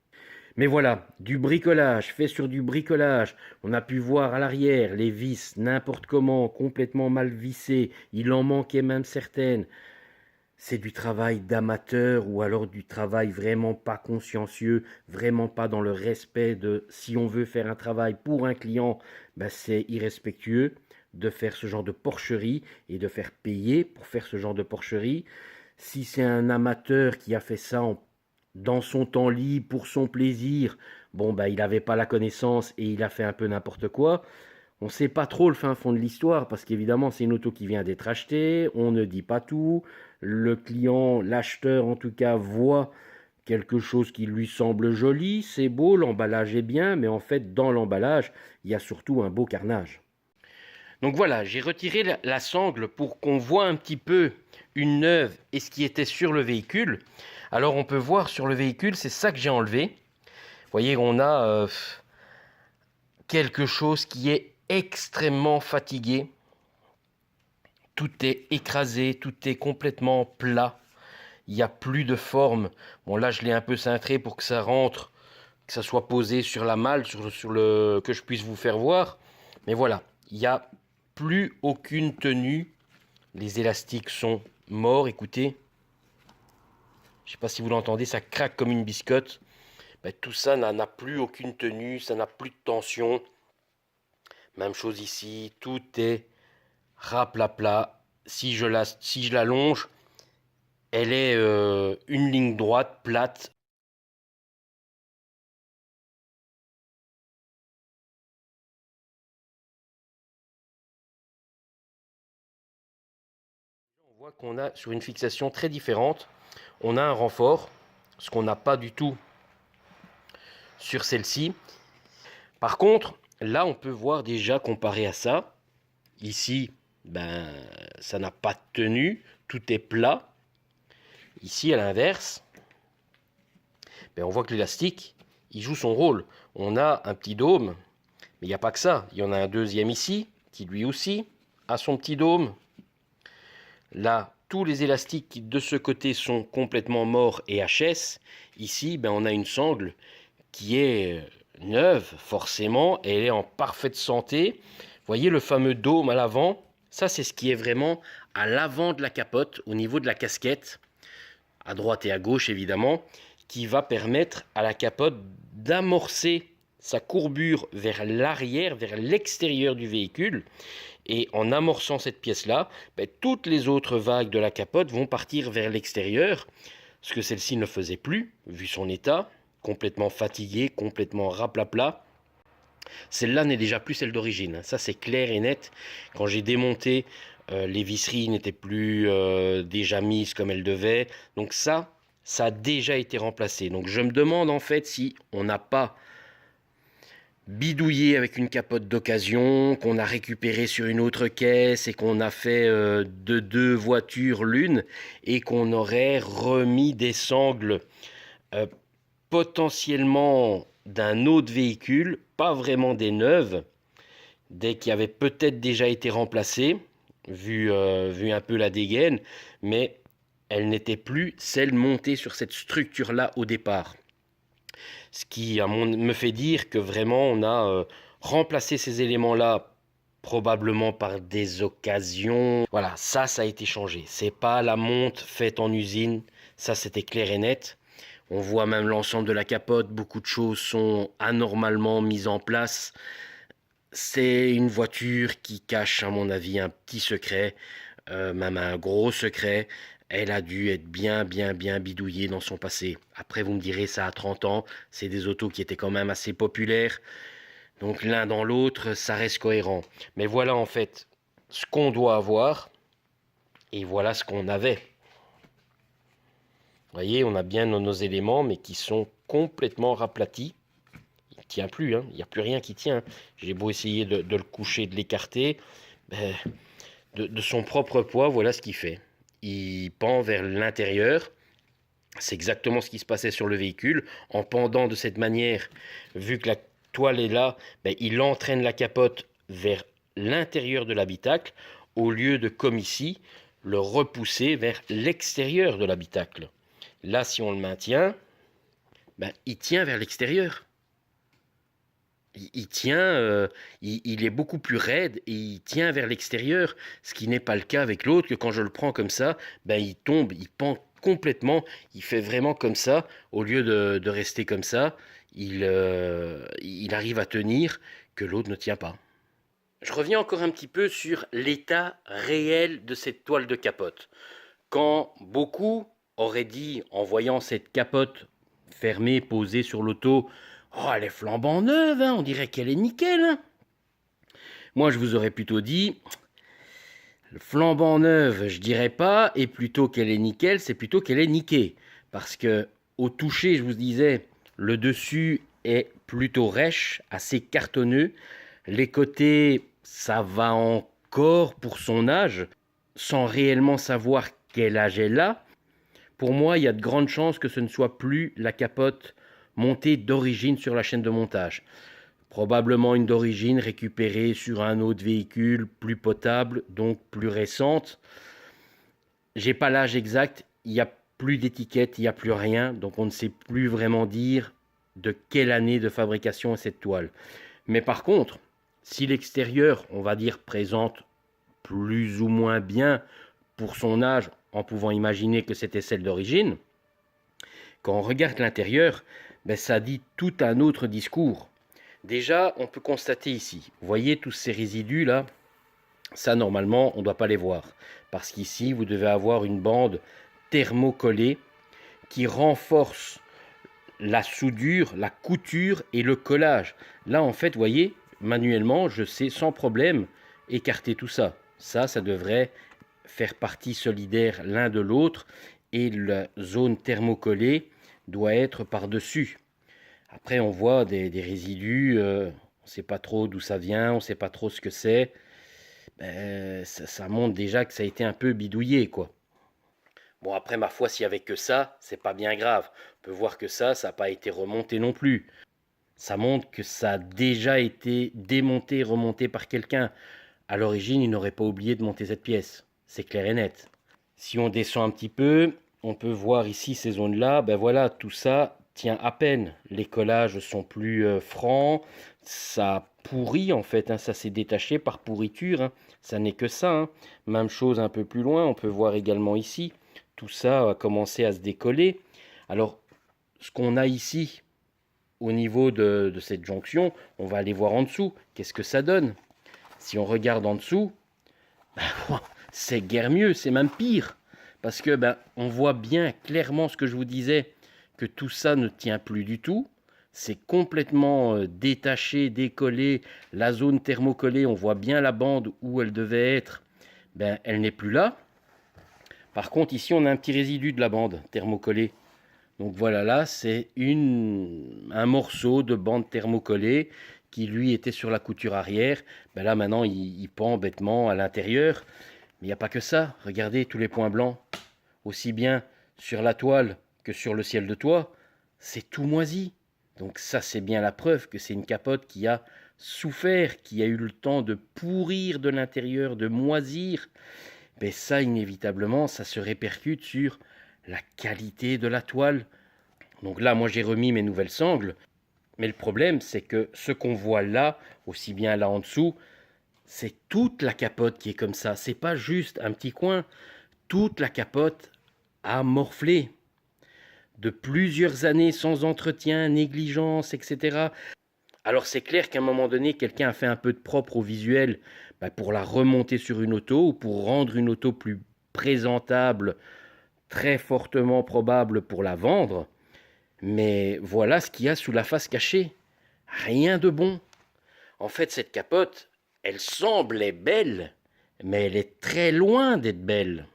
Mais voilà, du bricolage, fait sur du bricolage. On a pu voir à l'arrière les vis n'importe comment, complètement mal vissées. Il en manquait même certaines. C'est du travail d'amateur ou alors du travail vraiment pas consciencieux, vraiment pas dans le respect de si on veut faire un travail pour un client, ben c'est irrespectueux de faire ce genre de porcherie et de faire payer pour faire ce genre de porcherie. Si c'est un amateur qui a fait ça dans son temps libre pour son plaisir, bon ben il n'avait pas la connaissance et il a fait un peu n'importe quoi. On ne sait pas trop le fin fond de l'histoire parce qu'évidemment c'est une auto qui vient d'être achetée, on ne dit pas tout, le client, l'acheteur en tout cas voit quelque chose qui lui semble joli, c'est beau, l'emballage est bien, mais en fait dans l'emballage il y a surtout un beau carnage. Donc voilà, j'ai retiré la sangle pour qu'on voit un petit peu une neuve et ce qui était sur le véhicule. Alors on peut voir sur le véhicule, c'est ça que j'ai enlevé. Vous voyez, on a quelque chose qui est extrêmement fatigué. Tout est écrasé, tout est complètement plat. Il n'y a plus de forme. Bon là, je l'ai un peu cintré pour que ça rentre, que ça soit posé sur la malle, que je puisse vous faire voir. Mais voilà, il n'y a plus aucune tenue. Les élastiques sont morts, écoutez. Je ne sais pas si vous l'entendez, ça craque comme une biscotte. Ben, tout ça n'a plus aucune tenue, ça n'a plus de tension. Même chose ici, tout est raplapla. Si je l'allonge, elle est une ligne droite, plate. On voit qu'on a sur une fixation très différente, on a un renfort, ce qu'on n'a pas du tout sur celle-ci. Par contre, là on peut voir déjà comparé à ça, ici, ben, ça n'a pas de tenue, tout est plat. Ici, à l'inverse, ben, on voit que l'élastique, il joue son rôle. On a un petit dôme, mais il n'y a pas que ça. Il y en a un deuxième ici, qui lui aussi a son petit dôme. Là, tous les élastiques qui de ce côté sont complètement morts et HS. Ici, ben, on a une sangle qui est neuve, forcément. Elle est en parfaite santé. Vous voyez le fameux dôme à l'avant. Ça, c'est ce qui est vraiment à l'avant de la capote, au niveau de la casquette, à droite et à gauche évidemment, qui va permettre à la capote d'amorcer sa courbure vers l'arrière, vers l'extérieur du véhicule. Et en amorçant cette pièce-là, ben, toutes les autres vagues de la capote vont partir vers l'extérieur, ce que celle-ci ne faisait plus, vu son état, complètement fatiguée, complètement raplapla. Celle-là n'est déjà plus celle d'origine, ça c'est clair et net. Quand j'ai démonté, les visseries n'étaient plus déjà mises comme elles devaient. Donc ça a déjà été remplacé. Donc je me demande en fait si on n'a pas bidouillé avec une capote d'occasion, qu'on a récupéré sur une autre caisse et qu'on a fait de deux voitures l'une et qu'on aurait remis des sangles euh, potentiellement d'un autre véhicule, pas vraiment des neuves, des qui avaient peut-être déjà été remplacées, vu un peu la dégaine, mais elles n'étaient plus celles montées sur cette structure-là au départ. Ce qui me fait dire que vraiment on a remplacé ces éléments-là probablement par des occasions. Voilà, ça a été changé. C'est pas la monte faite en usine, ça c'était clair et net. On voit même l'ensemble de la capote, beaucoup de choses sont anormalement mises en place. C'est une voiture qui cache, à mon avis, un petit secret, même un gros secret. Elle a dû être bien bidouillée dans son passé. Après, vous me direz, ça a 30 ans, c'est des autos qui étaient quand même assez populaires. Donc l'un dans l'autre, ça reste cohérent. Mais voilà en fait ce qu'on doit avoir et voilà ce qu'on avait. Vous voyez, on a bien nos éléments, mais qui sont complètement raplatis. Il ne tient plus, hein. Il n'y a plus rien qui tient. J'ai beau essayer de le coucher, de l'écarter, ben, de son propre poids, voilà ce qu'il fait. il pend vers l'intérieur. C'est exactement ce qui se passait sur le véhicule. En pendant de cette manière, vu que la toile est là, ben, il entraîne la capote vers l'intérieur de l'habitacle, au lieu de, comme ici, le repousser vers l'extérieur de l'habitacle. Là, si on le maintient, ben, il tient vers l'extérieur. Il tient, il est beaucoup plus raide et il tient vers l'extérieur, ce qui n'est pas le cas avec l'autre, que quand je le prends comme ça, ben, il tombe, il pend complètement, il fait vraiment comme ça, au lieu de rester comme ça, il arrive à tenir que l'autre ne tient pas. Je reviens encore un petit peu sur l'état réel de cette toile de capote. Quand beaucoup auraient dit, en voyant cette capote fermée, posée sur l'auto, oh, elle est flambant neuve, hein, on dirait qu'elle est nickel. Hein. Moi, je vous aurais plutôt dit, flambant neuve, je dirais pas, et plutôt qu'elle est nickel, c'est plutôt qu'elle est niquée. Parce que, au toucher, je vous disais, le dessus est plutôt rêche, assez cartonneux. Les côtés, ça va encore pour son âge, sans réellement savoir quel âge elle a. Pour moi, il y a de grandes chances que ce ne soit plus la capote montée d'origine sur la chaîne de montage. Probablement une d'origine récupérée sur un autre véhicule plus potable, donc plus récente. J'ai pas l'âge exact, il n'y a plus d'étiquette, il n'y a plus rien, donc on ne sait plus vraiment dire de quelle année de fabrication est cette toile. Mais par contre, si l'extérieur, on va dire, présente plus ou moins bien pour son âge, en pouvant imaginer que c'était celle d'origine, quand on regarde l'intérieur, ben ça dit tout un autre discours. Déjà, on peut constater ici, vous voyez tous ces résidus là, ça normalement on ne doit pas les voir, parce qu'ici vous devez avoir une bande thermocollée qui renforce la soudure, la couture et le collage. Là en fait, vous voyez, manuellement, je sais sans problème écarter tout ça. Ça devrait faire partie solidaire l'un de l'autre et la zone thermocollée doit être par-dessus. Après, on voit des résidus, on ne sait pas trop d'où ça vient, on ne sait pas trop ce que c'est. Ben, ça montre déjà que ça a été un peu bidouillé, quoi. Bon, après, ma foi, s'il n'y avait que ça, c'est pas bien grave. On peut voir que ça n'a pas été remonté non plus. Ça montre que ça a déjà été démonté, remonté par quelqu'un. À l'origine, il n'aurait pas oublié de monter cette pièce. C'est clair et net. Si on descend un petit peu, on peut voir ici ces zones-là. Ben voilà, tout ça tient à peine. Les collages sont plus francs. Ça pourrit en fait. Hein, ça s'est détaché par pourriture. Hein. Ça n'est que ça. Hein. Même chose un peu plus loin. On peut voir également ici. Tout ça a commencé à se décoller. Alors, ce qu'on a ici, au niveau de cette jonction, on va aller voir en dessous. Qu'est-ce que ça donne? Si on regarde en dessous, c'est guère mieux, c'est même pire. Parce que on voit bien clairement ce que je vous disais, que tout ça ne tient plus du tout. C'est complètement détaché, décollé. La zone thermocollée, on voit bien la bande où elle devait être. Elle n'est plus là. Par contre, ici, on a un petit résidu de la bande thermocollée. Donc voilà, là, c'est un morceau de bande thermocollée qui, lui, était sur la couture arrière. Là, maintenant, il pend bêtement à l'intérieur. Mais il n'y a pas que ça. Regardez tous les points blancs. Aussi bien sur la toile que sur le ciel de toit. C'est tout moisi. Donc ça, c'est bien la preuve que c'est une capote qui a souffert, qui a eu le temps de pourrir de l'intérieur, de moisir. Ça, inévitablement, ça se répercute sur la qualité de la toile. Donc là, moi, j'ai remis mes nouvelles sangles. Mais le problème, c'est que ce qu'on voit là, aussi bien là en dessous, c'est toute la capote qui est comme ça. C'est pas juste un petit coin. Toute la capote a morflé. De plusieurs années sans entretien, négligence, etc. Alors c'est clair qu'à un moment donné, quelqu'un a fait un peu de propre au visuel pour la remonter sur une auto ou pour rendre une auto plus présentable, très fortement probable pour la vendre. Mais voilà ce qu'il y a sous la face cachée. Rien de bon. En fait, cette capote, elle semblait belle, mais elle est très loin d'être belle.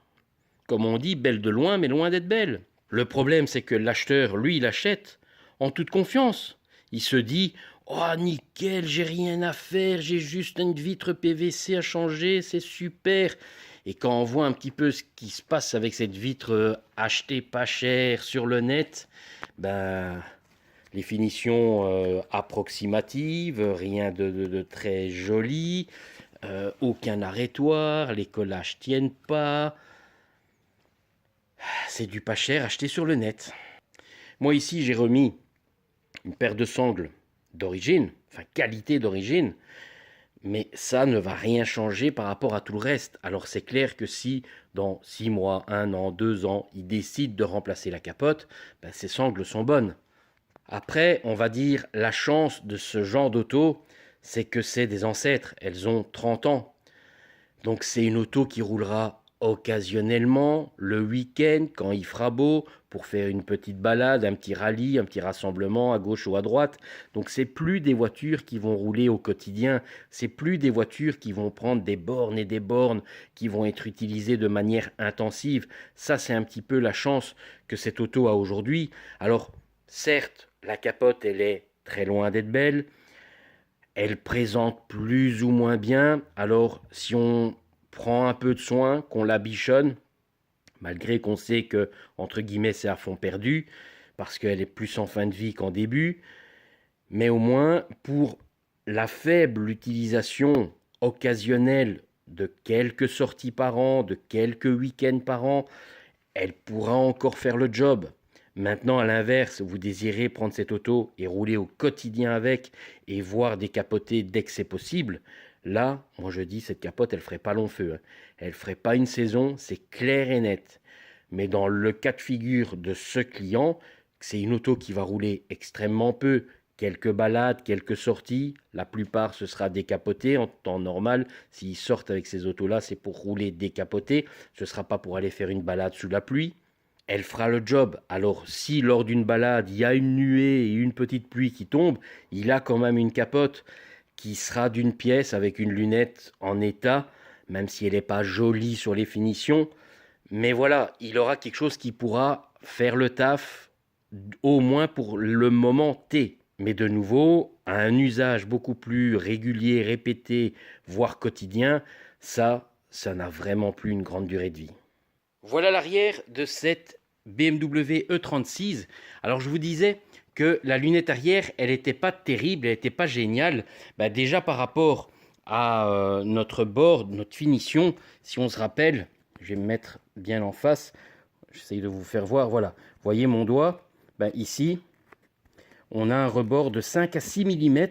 Comme on dit, belle de loin, mais loin d'être belle. Le problème, c'est que l'acheteur, lui, il achète en toute confiance. Il se dit « Oh, nickel, j'ai rien à faire, j'ai juste une vitre PVC à changer, c'est super !» Et quand on voit un petit peu ce qui se passe avec cette vitre achetée pas cher sur le net, ben, les finitions approximatives, rien de très joli, aucun arrêtoir, les collages tiennent pas. C'est du pas cher acheté sur le net. Moi ici j'ai remis une paire de sangles d'origine, enfin qualité d'origine, mais ça ne va rien changer par rapport à tout le reste. Alors c'est clair que si dans 6 mois, 1 an, 2 ans, ils décident de remplacer la capote, ben, ces sangles sont bonnes. Après, on va dire, la chance de ce genre d'auto, c'est que c'est des ancêtres, elles ont 30 ans. Donc c'est une auto qui roulera occasionnellement, le week-end, quand il fera beau, pour faire une petite balade, un petit rallye, un petit rassemblement à gauche ou à droite. Donc c'est plus des voitures qui vont rouler au quotidien, c'est plus des voitures qui vont prendre des bornes et des bornes, qui vont être utilisées de manière intensive. Ça c'est un petit peu la chance que cette auto a aujourd'hui. Alors certes, la capote elle est très loin d'être belle, elle présente plus ou moins bien. Alors, si on prend un peu de soin, qu'on la bichonne, malgré qu'on sait que, entre guillemets, c'est à fond perdu, parce qu'elle est plus en fin de vie qu'en début, mais au moins, pour la faible utilisation occasionnelle de quelques sorties par an, de quelques week-ends par an, elle pourra encore faire le job. Maintenant, à l'inverse, vous désirez prendre cette auto et rouler au quotidien avec et voir décapoter dès que c'est possible. Là, moi je dis, cette capote, elle ferait pas long feu, hein. Elle ferait pas une saison, c'est clair et net. Mais dans le cas de figure de ce client, c'est une auto qui va rouler extrêmement peu. Quelques balades, quelques sorties, la plupart ce sera décapoté en temps normal. S'ils sortent avec ces autos-là, c'est pour rouler décapoté. Ce ne sera pas pour aller faire une balade sous la pluie. Elle fera le job. Alors si lors d'une balade, il y a une nuée et une petite pluie qui tombe, il a quand même une capote qui sera d'une pièce avec une lunette en état, même si elle n'est pas jolie sur les finitions. Mais voilà, il aura quelque chose qui pourra faire le taf, au moins pour le moment T. Mais de nouveau, à un usage beaucoup plus régulier, répété, voire quotidien, ça n'a vraiment plus une grande durée de vie. Voilà l'arrière de cette BMW E36. Alors je vous disais que la lunette arrière, elle n'était pas terrible, elle n'était pas géniale. Bah, déjà par rapport à notre bord, notre finition, si on se rappelle, je vais me mettre bien en face, j'essaye de vous faire voir, voilà. Vous voyez mon doigt, bah, ici, on a un rebord de 5 à 6 mm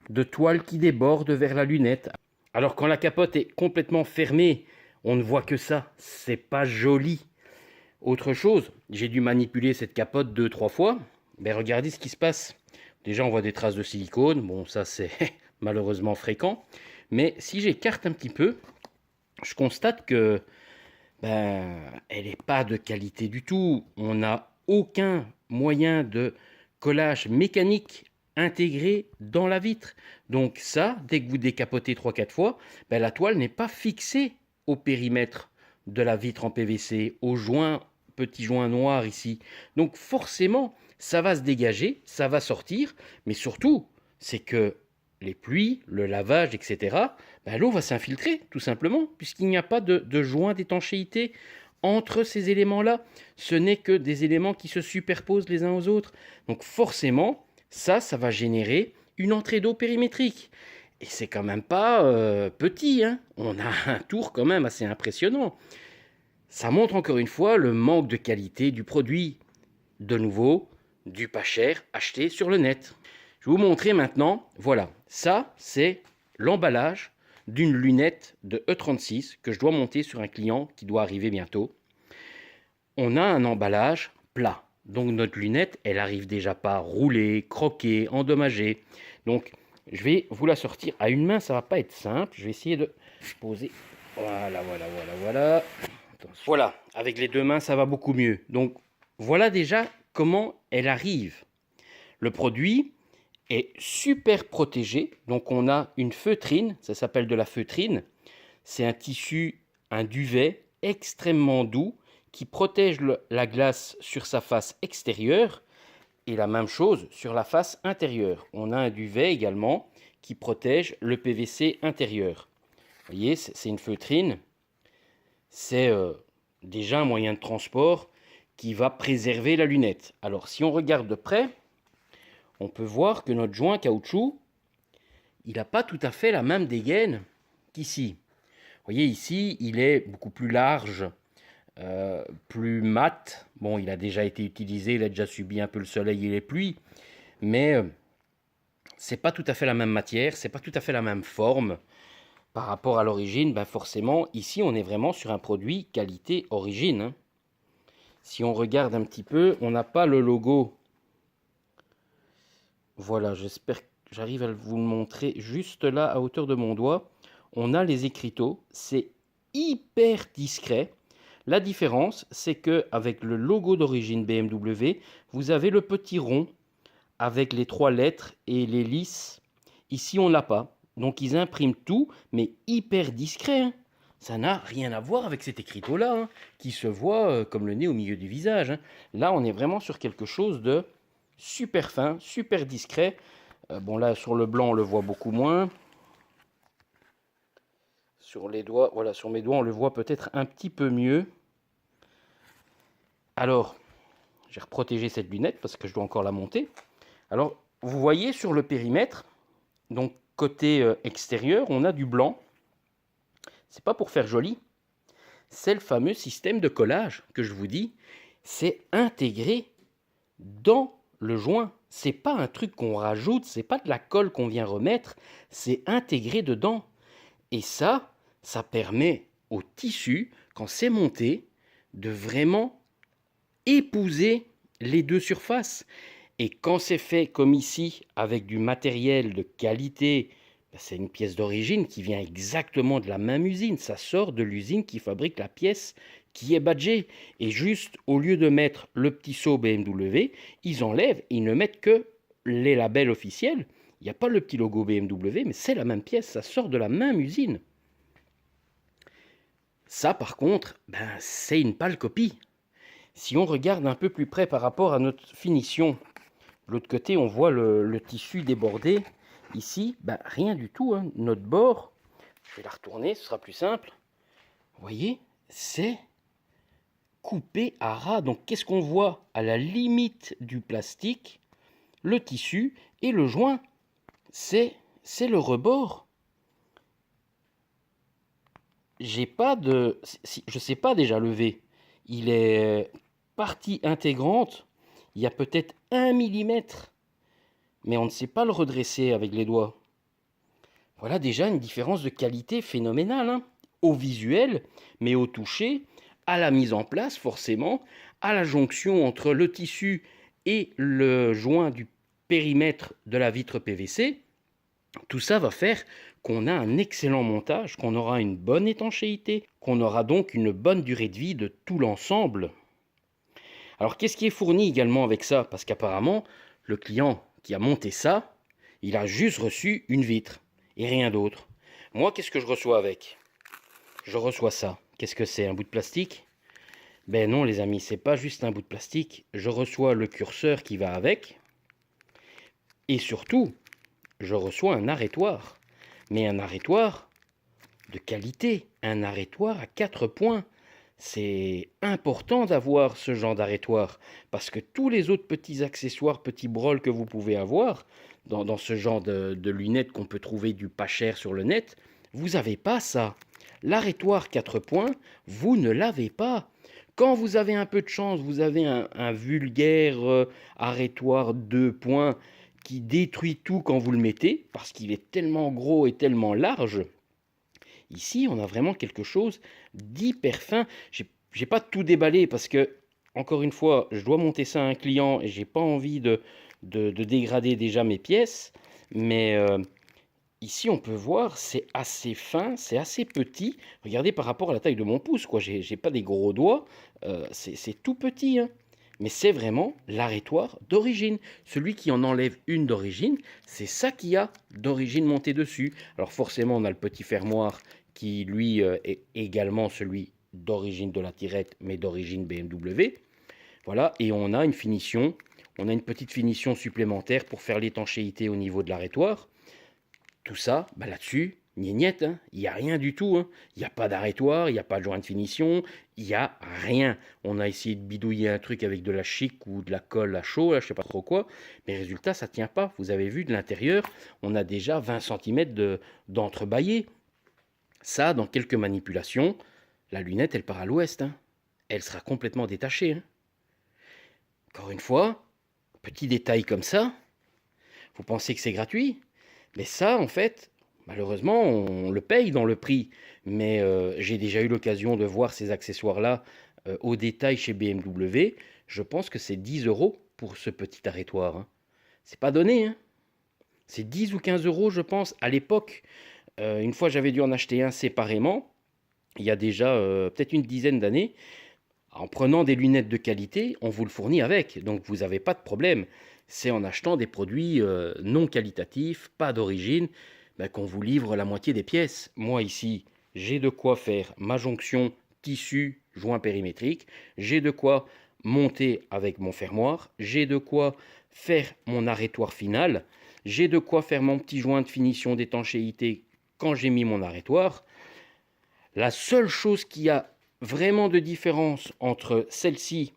de toile qui déborde vers la lunette. Alors quand la capote est complètement fermée, on ne voit que ça, c'est pas joli. Autre chose, j'ai dû manipuler cette capote 2-3 fois. Ben regardez ce qui se passe. Déjà on voit des traces de silicone, bon ça c'est malheureusement fréquent. Mais si j'écarte un petit peu, je constate que elle n'est pas de qualité du tout. On n'a aucun moyen de collage mécanique intégré dans la vitre. Donc ça, dès que vous décapotez 3-4 fois, la toile n'est pas fixée au périmètre de la vitre en PVC, au joint, petit joint noir ici. Donc forcément, ça va se dégager, ça va sortir, mais surtout, c'est que les pluies, le lavage, etc., l'eau va s'infiltrer, tout simplement, puisqu'il n'y a pas de joint d'étanchéité entre ces éléments-là. Ce n'est que des éléments qui se superposent les uns aux autres. Donc forcément, ça va générer une entrée d'eau périmétrique. Et c'est quand même pas petit, hein. On a un tour quand même assez impressionnant. Ça montre encore une fois le manque de qualité du produit. De nouveau, du pas cher acheté sur le net. Je vais vous montrer maintenant, voilà, ça c'est l'emballage d'une lunette de E36 que je dois monter sur un client qui doit arriver bientôt. On a un emballage plat. Donc notre lunette, elle arrive déjà pas roulée, croquée, endommagée. Donc je vais vous la sortir à une main, ça va pas être simple. Je vais essayer de poser. Voilà. Voilà, avec les deux mains, ça va beaucoup mieux. Donc voilà déjà comment elle arrive. Le produit est super protégé. Donc on a une feutrine, ça s'appelle de la feutrine. C'est un tissu, un duvet extrêmement doux qui protège la glace sur sa face extérieure et la même chose sur la face intérieure. On a un duvet également qui protège le PVC intérieur. Vous voyez, c'est une feutrine c'est déjà un moyen de transport qui va préserver la lunette. Alors si on regarde de près, on peut voir que notre joint caoutchouc, il n'a pas tout à fait la même dégaine qu'ici. Vous voyez ici, il est beaucoup plus large, plus mat. Bon, il a déjà été utilisé, il a déjà subi un peu le soleil et les pluies, mais c'est pas tout à fait la même matière, c'est pas tout à fait la même forme. Par rapport à l'origine, ben forcément, ici, on est vraiment sur un produit qualité origine, hein. Si on regarde un petit peu, on n'a pas le logo. Voilà, j'espère que j'arrive à vous le montrer juste là, à hauteur de mon doigt. On a les écriteaux, c'est hyper discret. La différence, c'est que avec le logo d'origine BMW, vous avez le petit rond avec les 3 lettres et l'hélice. Ici, on l'a pas. Donc, ils impriment tout, mais hyper discret, hein. Ça n'a rien à voir avec cet écriteau-là, hein, qui se voit comme le nez au milieu du visage, hein. Là, on est vraiment sur quelque chose de super fin, super discret. Bon, là, sur le blanc, on le voit beaucoup moins. Sur les doigts, voilà, sur mes doigts, on le voit peut-être un petit peu mieux. Alors, j'ai reprotégé cette lunette parce que je dois encore la monter. Alors, vous voyez sur le périmètre, donc côté extérieur, on a du blanc. C'est pas pour faire joli. C'est le fameux système de collage que je vous dis. C'est intégré dans le joint. C'est pas un truc qu'on rajoute, c'est pas de la colle qu'on vient remettre, c'est intégré dedans. Et ça permet au tissu, quand c'est monté, de vraiment épouser les deux surfaces. Et quand c'est fait comme ici, avec du matériel de qualité, c'est une pièce d'origine qui vient exactement de la même usine. Ça sort de l'usine qui fabrique la pièce qui est badgée. Et juste, au lieu de mettre le petit sceau BMW, ils enlèvent, ils ne mettent que les labels officiels. Il n'y a pas le petit logo BMW, mais c'est la même pièce, ça sort de la même usine. Ça, par contre, c'est une pâle copie. Si on regarde un peu plus près par rapport à notre finition, de l'autre côté, on voit le tissu débordé. Ici, rien du tout, hein. Notre bord, je vais la retourner, ce sera plus simple. Vous voyez, c'est coupé à ras. Donc, qu'est-ce qu'on voit à la limite du plastique? Le tissu et le joint. C'est le rebord. Je ne sais pas déjà lever. Il est partie intégrante. Il y a peut-être 1 millimètre, mais on ne sait pas le redresser avec les doigts. Voilà déjà une différence de qualité phénoménale, hein, au visuel, mais au toucher, à la mise en place forcément, à la jonction entre le tissu et le joint du périmètre de la vitre PVC. Tout ça va faire qu'on a un excellent montage, qu'on aura une bonne étanchéité, qu'on aura donc une bonne durée de vie de tout l'ensemble. Alors qu'est-ce qui est fourni également avec ça? Parce qu'apparemment, le client qui a monté ça, il a juste reçu une vitre et rien d'autre. Moi, qu'est-ce que je reçois avec? Je reçois ça. Qu'est-ce que c'est? Un bout de plastique? Ben non les amis, c'est pas juste un bout de plastique. Je reçois le curseur qui va avec. Et surtout, je reçois un arrêtoir. Mais un arrêtoir de qualité. Un arrêtoir à 4 points. C'est important d'avoir ce genre d'arrêtoir, parce que tous les autres petits accessoires, petits brols que vous pouvez avoir dans ce genre de lunettes qu'on peut trouver du pas cher sur le net, vous n'avez pas ça. L'arrêtoir 4 points, vous ne l'avez pas. Quand vous avez un peu de chance, vous avez un vulgaire arrêtoir 2 points qui détruit tout quand vous le mettez, parce qu'il est tellement gros et tellement large. Ici, on a vraiment quelque chose d'hyper fin. J'ai pas tout déballé parce que, encore une fois, je dois monter ça à un client et j'ai pas envie de dégrader déjà mes pièces. Mais ici, on peut voir, c'est assez fin, c'est assez petit. Regardez par rapport à la taille de mon pouce, quoi. J'ai pas des gros doigts, c'est tout petit, hein. Mais c'est vraiment l'arrêtoir d'origine. Celui qui en enlève une d'origine, c'est ça qu'il y a d'origine montée dessus. Alors forcément, on a le petit fermoir qui, lui, est également celui d'origine de la tirette, mais d'origine BMW. Voilà, et on a une finition, on a une petite finition supplémentaire pour faire l'étanchéité au niveau de l'arrêtoir. Tout ça, là-dessus, Gneignette, hein, il n'y a rien du tout. Hein. Il n'y a pas d'arrêtoir, il n'y a pas de joint de finition, il n'y a rien. On a essayé de bidouiller un truc avec de la chic ou de la colle à chaud, là, je ne sais pas trop quoi. Mais résultat, ça ne tient pas. Vous avez vu, de l'intérieur, on a déjà 20 cm d'entrebâillé. Ça, dans quelques manipulations, la lunette, elle part à l'ouest. Hein. Elle sera complètement détachée. Hein. Encore une fois, petit détail comme ça, vous pensez que c'est gratuit, mais ça, en fait, malheureusement, on le paye dans le prix. Mais j'ai déjà eu l'occasion de voir ces accessoires-là au détail chez BMW. Je pense que c'est 10 euros pour ce petit arrêtoir. Hein. C'est pas donné, hein. C'est 10 ou 15 euros, je pense, à l'époque. Une fois, j'avais dû en acheter un séparément, il y a déjà peut-être une dizaine d'années. En prenant des lunettes de qualité, on vous le fournit avec, donc vous n'avez pas de problème. C'est en achetant des produits non qualitatifs, pas d'origine, qu'on vous livre la moitié des pièces. Moi ici, j'ai de quoi faire ma jonction tissu joint périmétrique, j'ai de quoi monter avec mon fermoir, j'ai de quoi faire mon arrêtoir final, j'ai de quoi faire mon petit joint de finition d'étanchéité quand j'ai mis mon arrêtoir. La seule chose qui a vraiment de différence entre celle-ci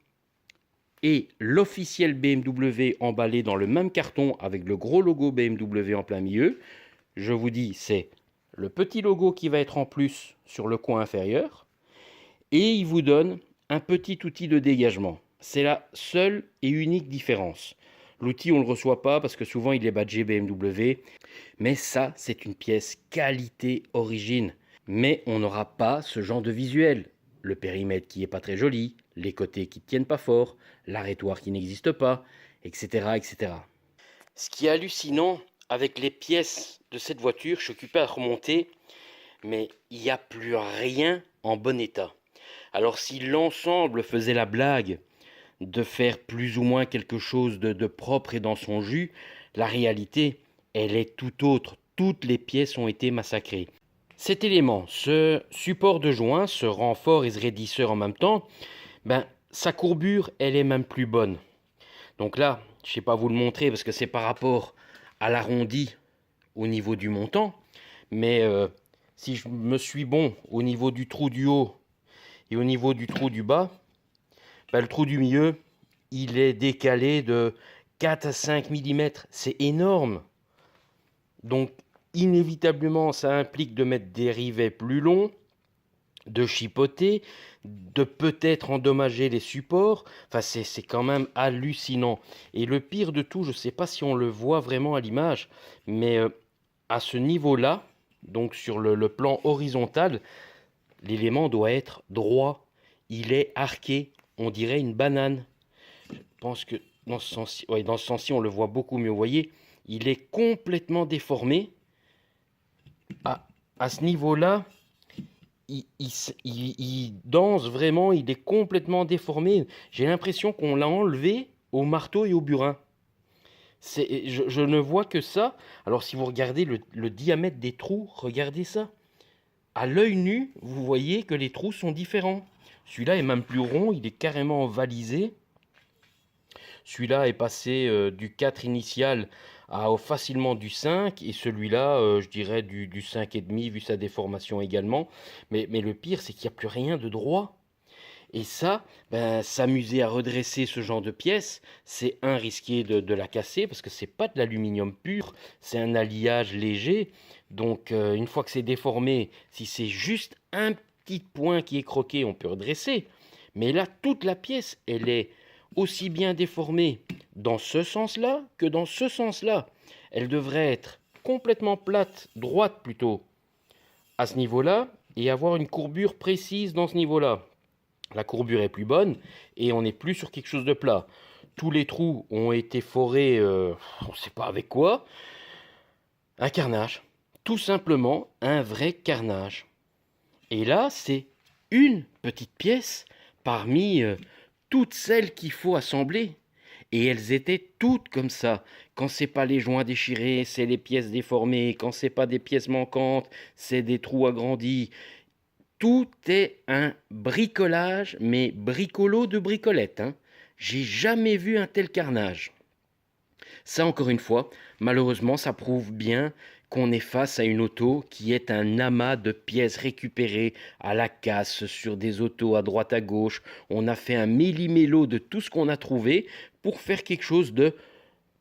et l'officiel BMW emballé dans le même carton avec le gros logo BMW en plein milieu, je vous dis, c'est le petit logo qui va être en plus sur le coin inférieur et il vous donne un petit outil de dégagement. C'est la seule et unique différence. L'outil, on ne le reçoit pas parce que souvent il est badgé BMW, mais ça, c'est une pièce qualité origine. Mais on n'aura pas ce genre de visuel. Le périmètre qui n'est pas très joli, les côtés qui ne tiennent pas fort, l'arrêtoir qui n'existe pas, etc., etc. Ce qui est hallucinant avec les pièces de cette voiture, je suis occupé à remonter, mais il n'y a plus rien en bon état. Alors si l'ensemble faisait la blague de faire plus ou moins quelque chose de propre et dans son jus, la réalité, elle est tout autre. Toutes les pièces ont été massacrées. Cet élément, ce support de joint, ce renfort et ce raidisseur en même temps, sa courbure, elle est même plus bonne. Donc là, je ne sais pas vous le montrer parce que c'est par rapport à l'arrondi au niveau du montant. Mais si je me suis bon au niveau du trou du haut et au niveau du trou du bas, le trou du milieu, il est décalé de 4 à 5 mm. C'est énorme. Donc, inévitablement, ça implique de mettre des rivets plus longs, de chipoter, de peut-être endommager les supports. Enfin, c'est quand même hallucinant. Et le pire de tout, je ne sais pas si on le voit vraiment à l'image, mais à ce niveau-là, donc sur le plan horizontal, l'élément doit être droit. Il est arqué, on dirait une banane. Je pense que dans ce sens, ouais, dans ce sens-ci, on le voit beaucoup mieux. Vous voyez, il est complètement déformé. À ce niveau-là, il danse vraiment, il est complètement déformé. J'ai l'impression qu'on l'a enlevé au marteau et au burin. Je ne vois que ça. Alors si vous regardez le diamètre des trous, regardez ça. À l'œil nu, vous voyez que les trous sont différents. Celui-là est même plus rond, il est carrément ovalisé. Celui-là est passé du 4 initial à facilement du 5 et celui-là, je dirais du 5,5 vu sa déformation également. Mais le pire, c'est qu'il n'y a plus rien de droit. Et ça, s'amuser à redresser ce genre de pièces, c'est risquer de la casser parce que c'est pas de l'aluminium pur, c'est un alliage léger. Donc une fois que c'est déformé, si c'est juste un petit point qui est croqué, on peut redresser. Mais là, toute la pièce, elle est aussi bien déformée dans ce sens-là que dans ce sens-là. Elle devrait être complètement plate, droite plutôt, à ce niveau-là, et avoir une courbure précise dans ce niveau-là. La courbure est plus bonne et on n'est plus sur quelque chose de plat. Tous les trous ont été forés, on ne sait pas avec quoi. Un carnage. Tout simplement un vrai carnage. Et là, c'est une petite pièce parmi toutes celles qu'il faut assembler. Et elles étaient toutes comme ça. Quand c'est pas les joints déchirés, c'est les pièces déformées. Quand c'est pas des pièces manquantes, c'est des trous agrandis. Tout est un bricolage, mais bricolo de bricolette. Hein. J'ai jamais vu un tel carnage. Ça, encore une fois, malheureusement, ça prouve bien qu'on est face à une auto qui est un amas de pièces récupérées à la casse sur des autos à droite à gauche. On a fait un méli-mélo de tout ce qu'on a trouvé pour faire quelque chose de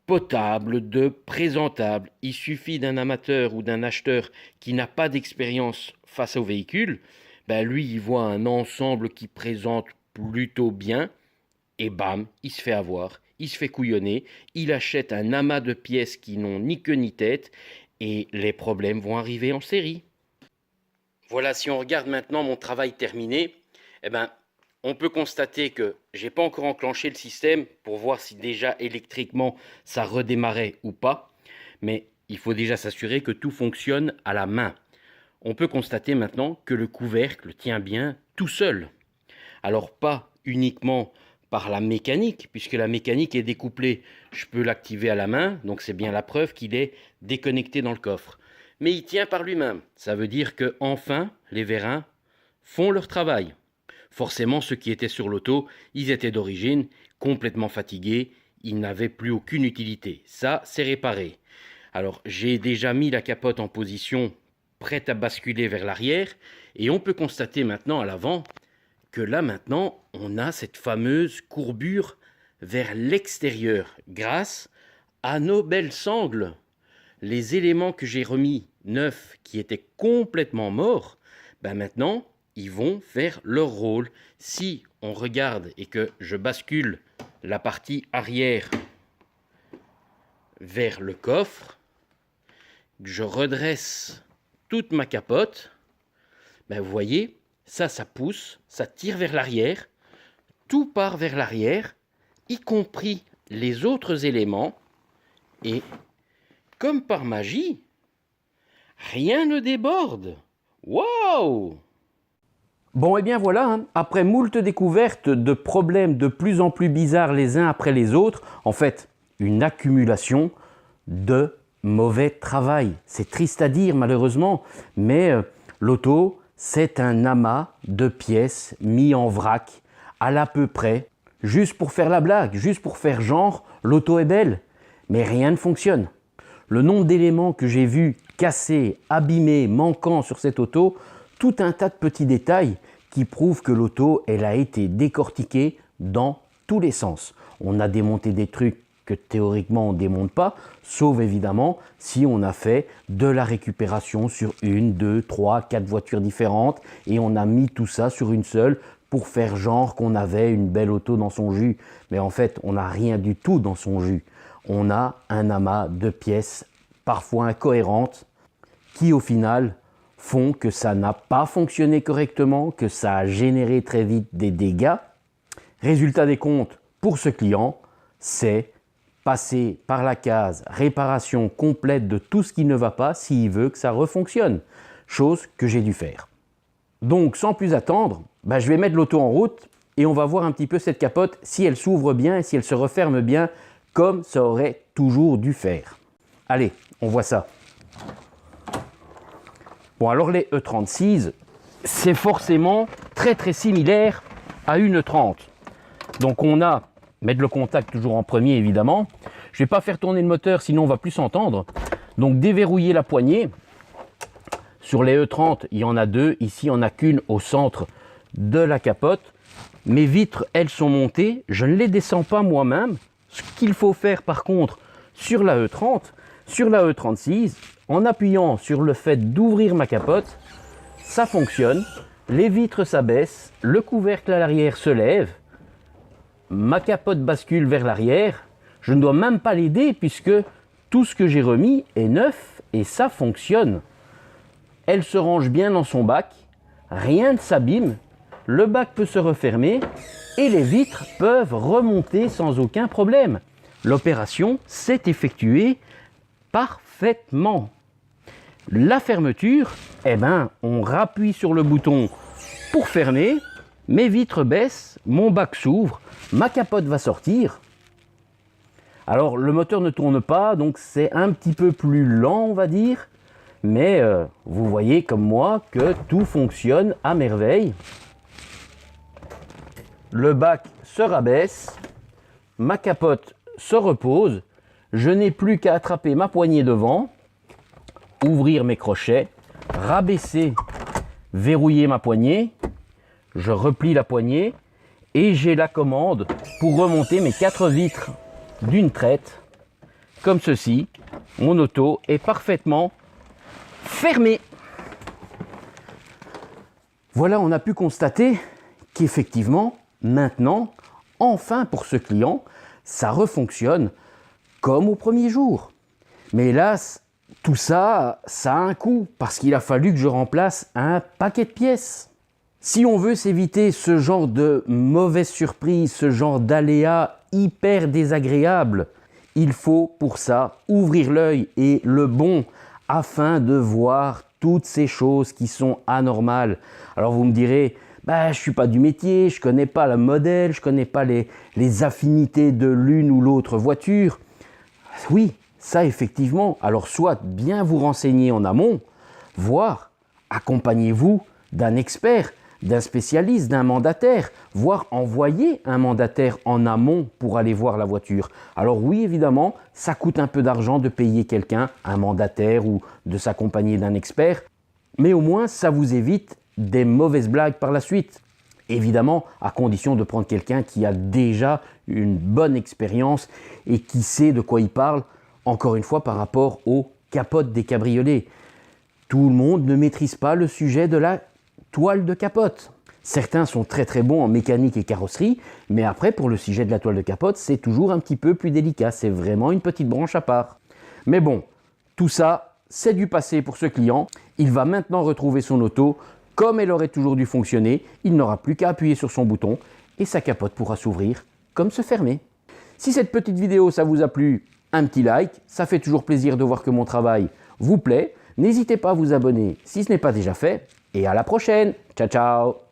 potable, de présentable. Il suffit d'un amateur ou d'un acheteur qui n'a pas d'expérience face au véhicule. Ben lui, il voit un ensemble qui présente plutôt bien et bam, il se fait avoir, il se fait couillonner, il achète un amas de pièces qui n'ont ni queue ni tête et les problèmes vont arriver en série. Voilà, si on regarde maintenant mon travail terminé, eh ben, on peut constater que j'ai pas encore enclenché le système pour voir si déjà électriquement ça redémarrait ou pas, mais il faut déjà s'assurer que tout fonctionne à la main. On peut constater maintenant que le couvercle tient bien tout seul. Alors pas uniquement par la mécanique, puisque la mécanique est découplée. Je peux l'activer à la main, donc c'est bien la preuve qu'il est déconnecté dans le coffre. Mais il tient par lui-même. Ça veut dire que enfin les vérins font leur travail. Forcément, ceux qui étaient sur l'auto, ils étaient d'origine complètement fatigués, ils n'avaient plus aucune utilité. Ça, c'est réparé. Alors, j'ai déjà mis la capote en position, prête à basculer vers l'arrière, et on peut constater maintenant à l'avant que là maintenant, on a cette fameuse courbure vers l'extérieur grâce à nos belles sangles. Les éléments que j'ai remis neufs qui étaient complètement morts, ben maintenant, ils vont faire leur rôle. Si on regarde et que je bascule la partie arrière vers le coffre, que je redresse toute ma capote, ben vous voyez, ça pousse, ça tire vers l'arrière, tout part vers l'arrière, y compris les autres éléments, et comme par magie, rien ne déborde. Waouh! Bon, et bien voilà, hein, après moult découvertes de problèmes de plus en plus bizarres les uns après les autres, en fait, une accumulation de mauvais travail. C'est triste à dire malheureusement, mais l'auto, c'est un amas de pièces mis en vrac, à l'à peu près, juste pour faire la blague, juste pour faire genre, l'auto est belle, mais rien ne fonctionne. Le nombre d'éléments que j'ai vus cassés, abîmés, manquants sur cette auto, tout un tas de petits détails qui prouvent que l'auto, elle a été décortiquée dans tous les sens. On a démonté des trucs que théoriquement on ne démonte pas, sauf évidemment si on a fait de la récupération sur 1, 2, 3, 4 voitures différentes et on a mis tout ça sur une seule pour faire genre qu'on avait une belle auto dans son jus. Mais en fait, on n'a rien du tout dans son jus. On a un amas de pièces parfois incohérentes qui au final font que ça n'a pas fonctionné correctement, que ça a généré très vite des dégâts. Résultat des comptes pour ce client, c'est passer par la case réparation complète de tout ce qui ne va pas s'il veut que ça refonctionne, chose que j'ai dû faire. Donc sans plus attendre, je vais mettre l'auto en route et on va voir un petit peu cette capote si elle s'ouvre bien et si elle se referme bien comme ça aurait toujours dû faire. Allez, on voit ça. Bon alors les E36, c'est forcément très très similaire à une E30. Donc on a, mettre le contact toujours en premier évidemment, je ne vais pas faire tourner le moteur sinon on va plus s'entendre. Donc déverrouiller la poignée. Sur les E30, il y en a deux, ici il n'y en a qu'une au centre de la capote. Mes vitres, elles sont montées, je ne les descends pas moi-même. Ce qu'il faut faire par contre sur la E30, sur la E36, en appuyant sur le fait d'ouvrir ma capote, ça fonctionne, les vitres s'abaissent, le couvercle à l'arrière se lève, ma capote bascule vers l'arrière, je ne dois même pas l'aider puisque tout ce que j'ai remis est neuf et ça fonctionne. Elle se range bien dans son bac, rien ne s'abîme, le bac peut se refermer et les vitres peuvent remonter sans aucun problème. L'opération s'est effectuée parfaitement. La fermeture, on rappuie sur le bouton pour fermer, mes vitres baissent, mon bac s'ouvre, ma capote va sortir. Alors le moteur ne tourne pas, donc c'est un petit peu plus lent on va dire, mais vous voyez comme moi que tout fonctionne à merveille. Le bac se rabaisse, ma capote se repose, je n'ai plus qu'à attraper ma poignée devant, ouvrir mes crochets, rabaisser, verrouiller ma poignée, je replie la poignée et j'ai la commande pour remonter mes 4 vitres d'une traite, comme ceci. Mon auto est parfaitement fermée. Voilà, on a pu constater qu'effectivement, maintenant, enfin pour ce client, ça refonctionne comme au premier jour. Mais hélas, tout ça, ça a un coût, parce qu'il a fallu que je remplace un paquet de pièces. Si on veut s'éviter ce genre de mauvaise surprise, ce genre d'aléas hyper désagréables, il faut pour ça ouvrir l'œil et le bon afin de voir toutes ces choses qui sont anormales. Alors vous me direz, je ne suis pas du métier, je ne connais pas le modèle, je ne connais pas les affinités de l'une ou l'autre voiture. Oui, ça effectivement, alors soit bien vous renseigner en amont, voire accompagnez-vous d'un expert, d'un spécialiste, d'un mandataire, voire envoyer un mandataire en amont pour aller voir la voiture. Alors oui, évidemment, ça coûte un peu d'argent de payer quelqu'un, un mandataire ou de s'accompagner d'un expert, mais au moins ça vous évite des mauvaises blagues par la suite. Évidemment, à condition de prendre quelqu'un qui a déjà une bonne expérience et qui sait de quoi il parle, encore une fois par rapport aux capotes des cabriolets. Tout le monde ne maîtrise pas le sujet de la toile de capote. Certains sont très très bons en mécanique et carrosserie, mais après pour le sujet de la toile de capote, c'est toujours un petit peu plus délicat, c'est vraiment une petite branche à part. Mais bon, tout ça, c'est du passé pour ce client. Il va maintenant retrouver son auto comme elle aurait toujours dû fonctionner, il n'aura plus qu'à appuyer sur son bouton et sa capote pourra s'ouvrir comme se fermer. Si cette petite vidéo ça vous a plu, un petit like, ça fait toujours plaisir de voir que mon travail vous plaît. N'hésitez pas à vous abonner si ce n'est pas déjà fait et à la prochaine. Ciao ciao.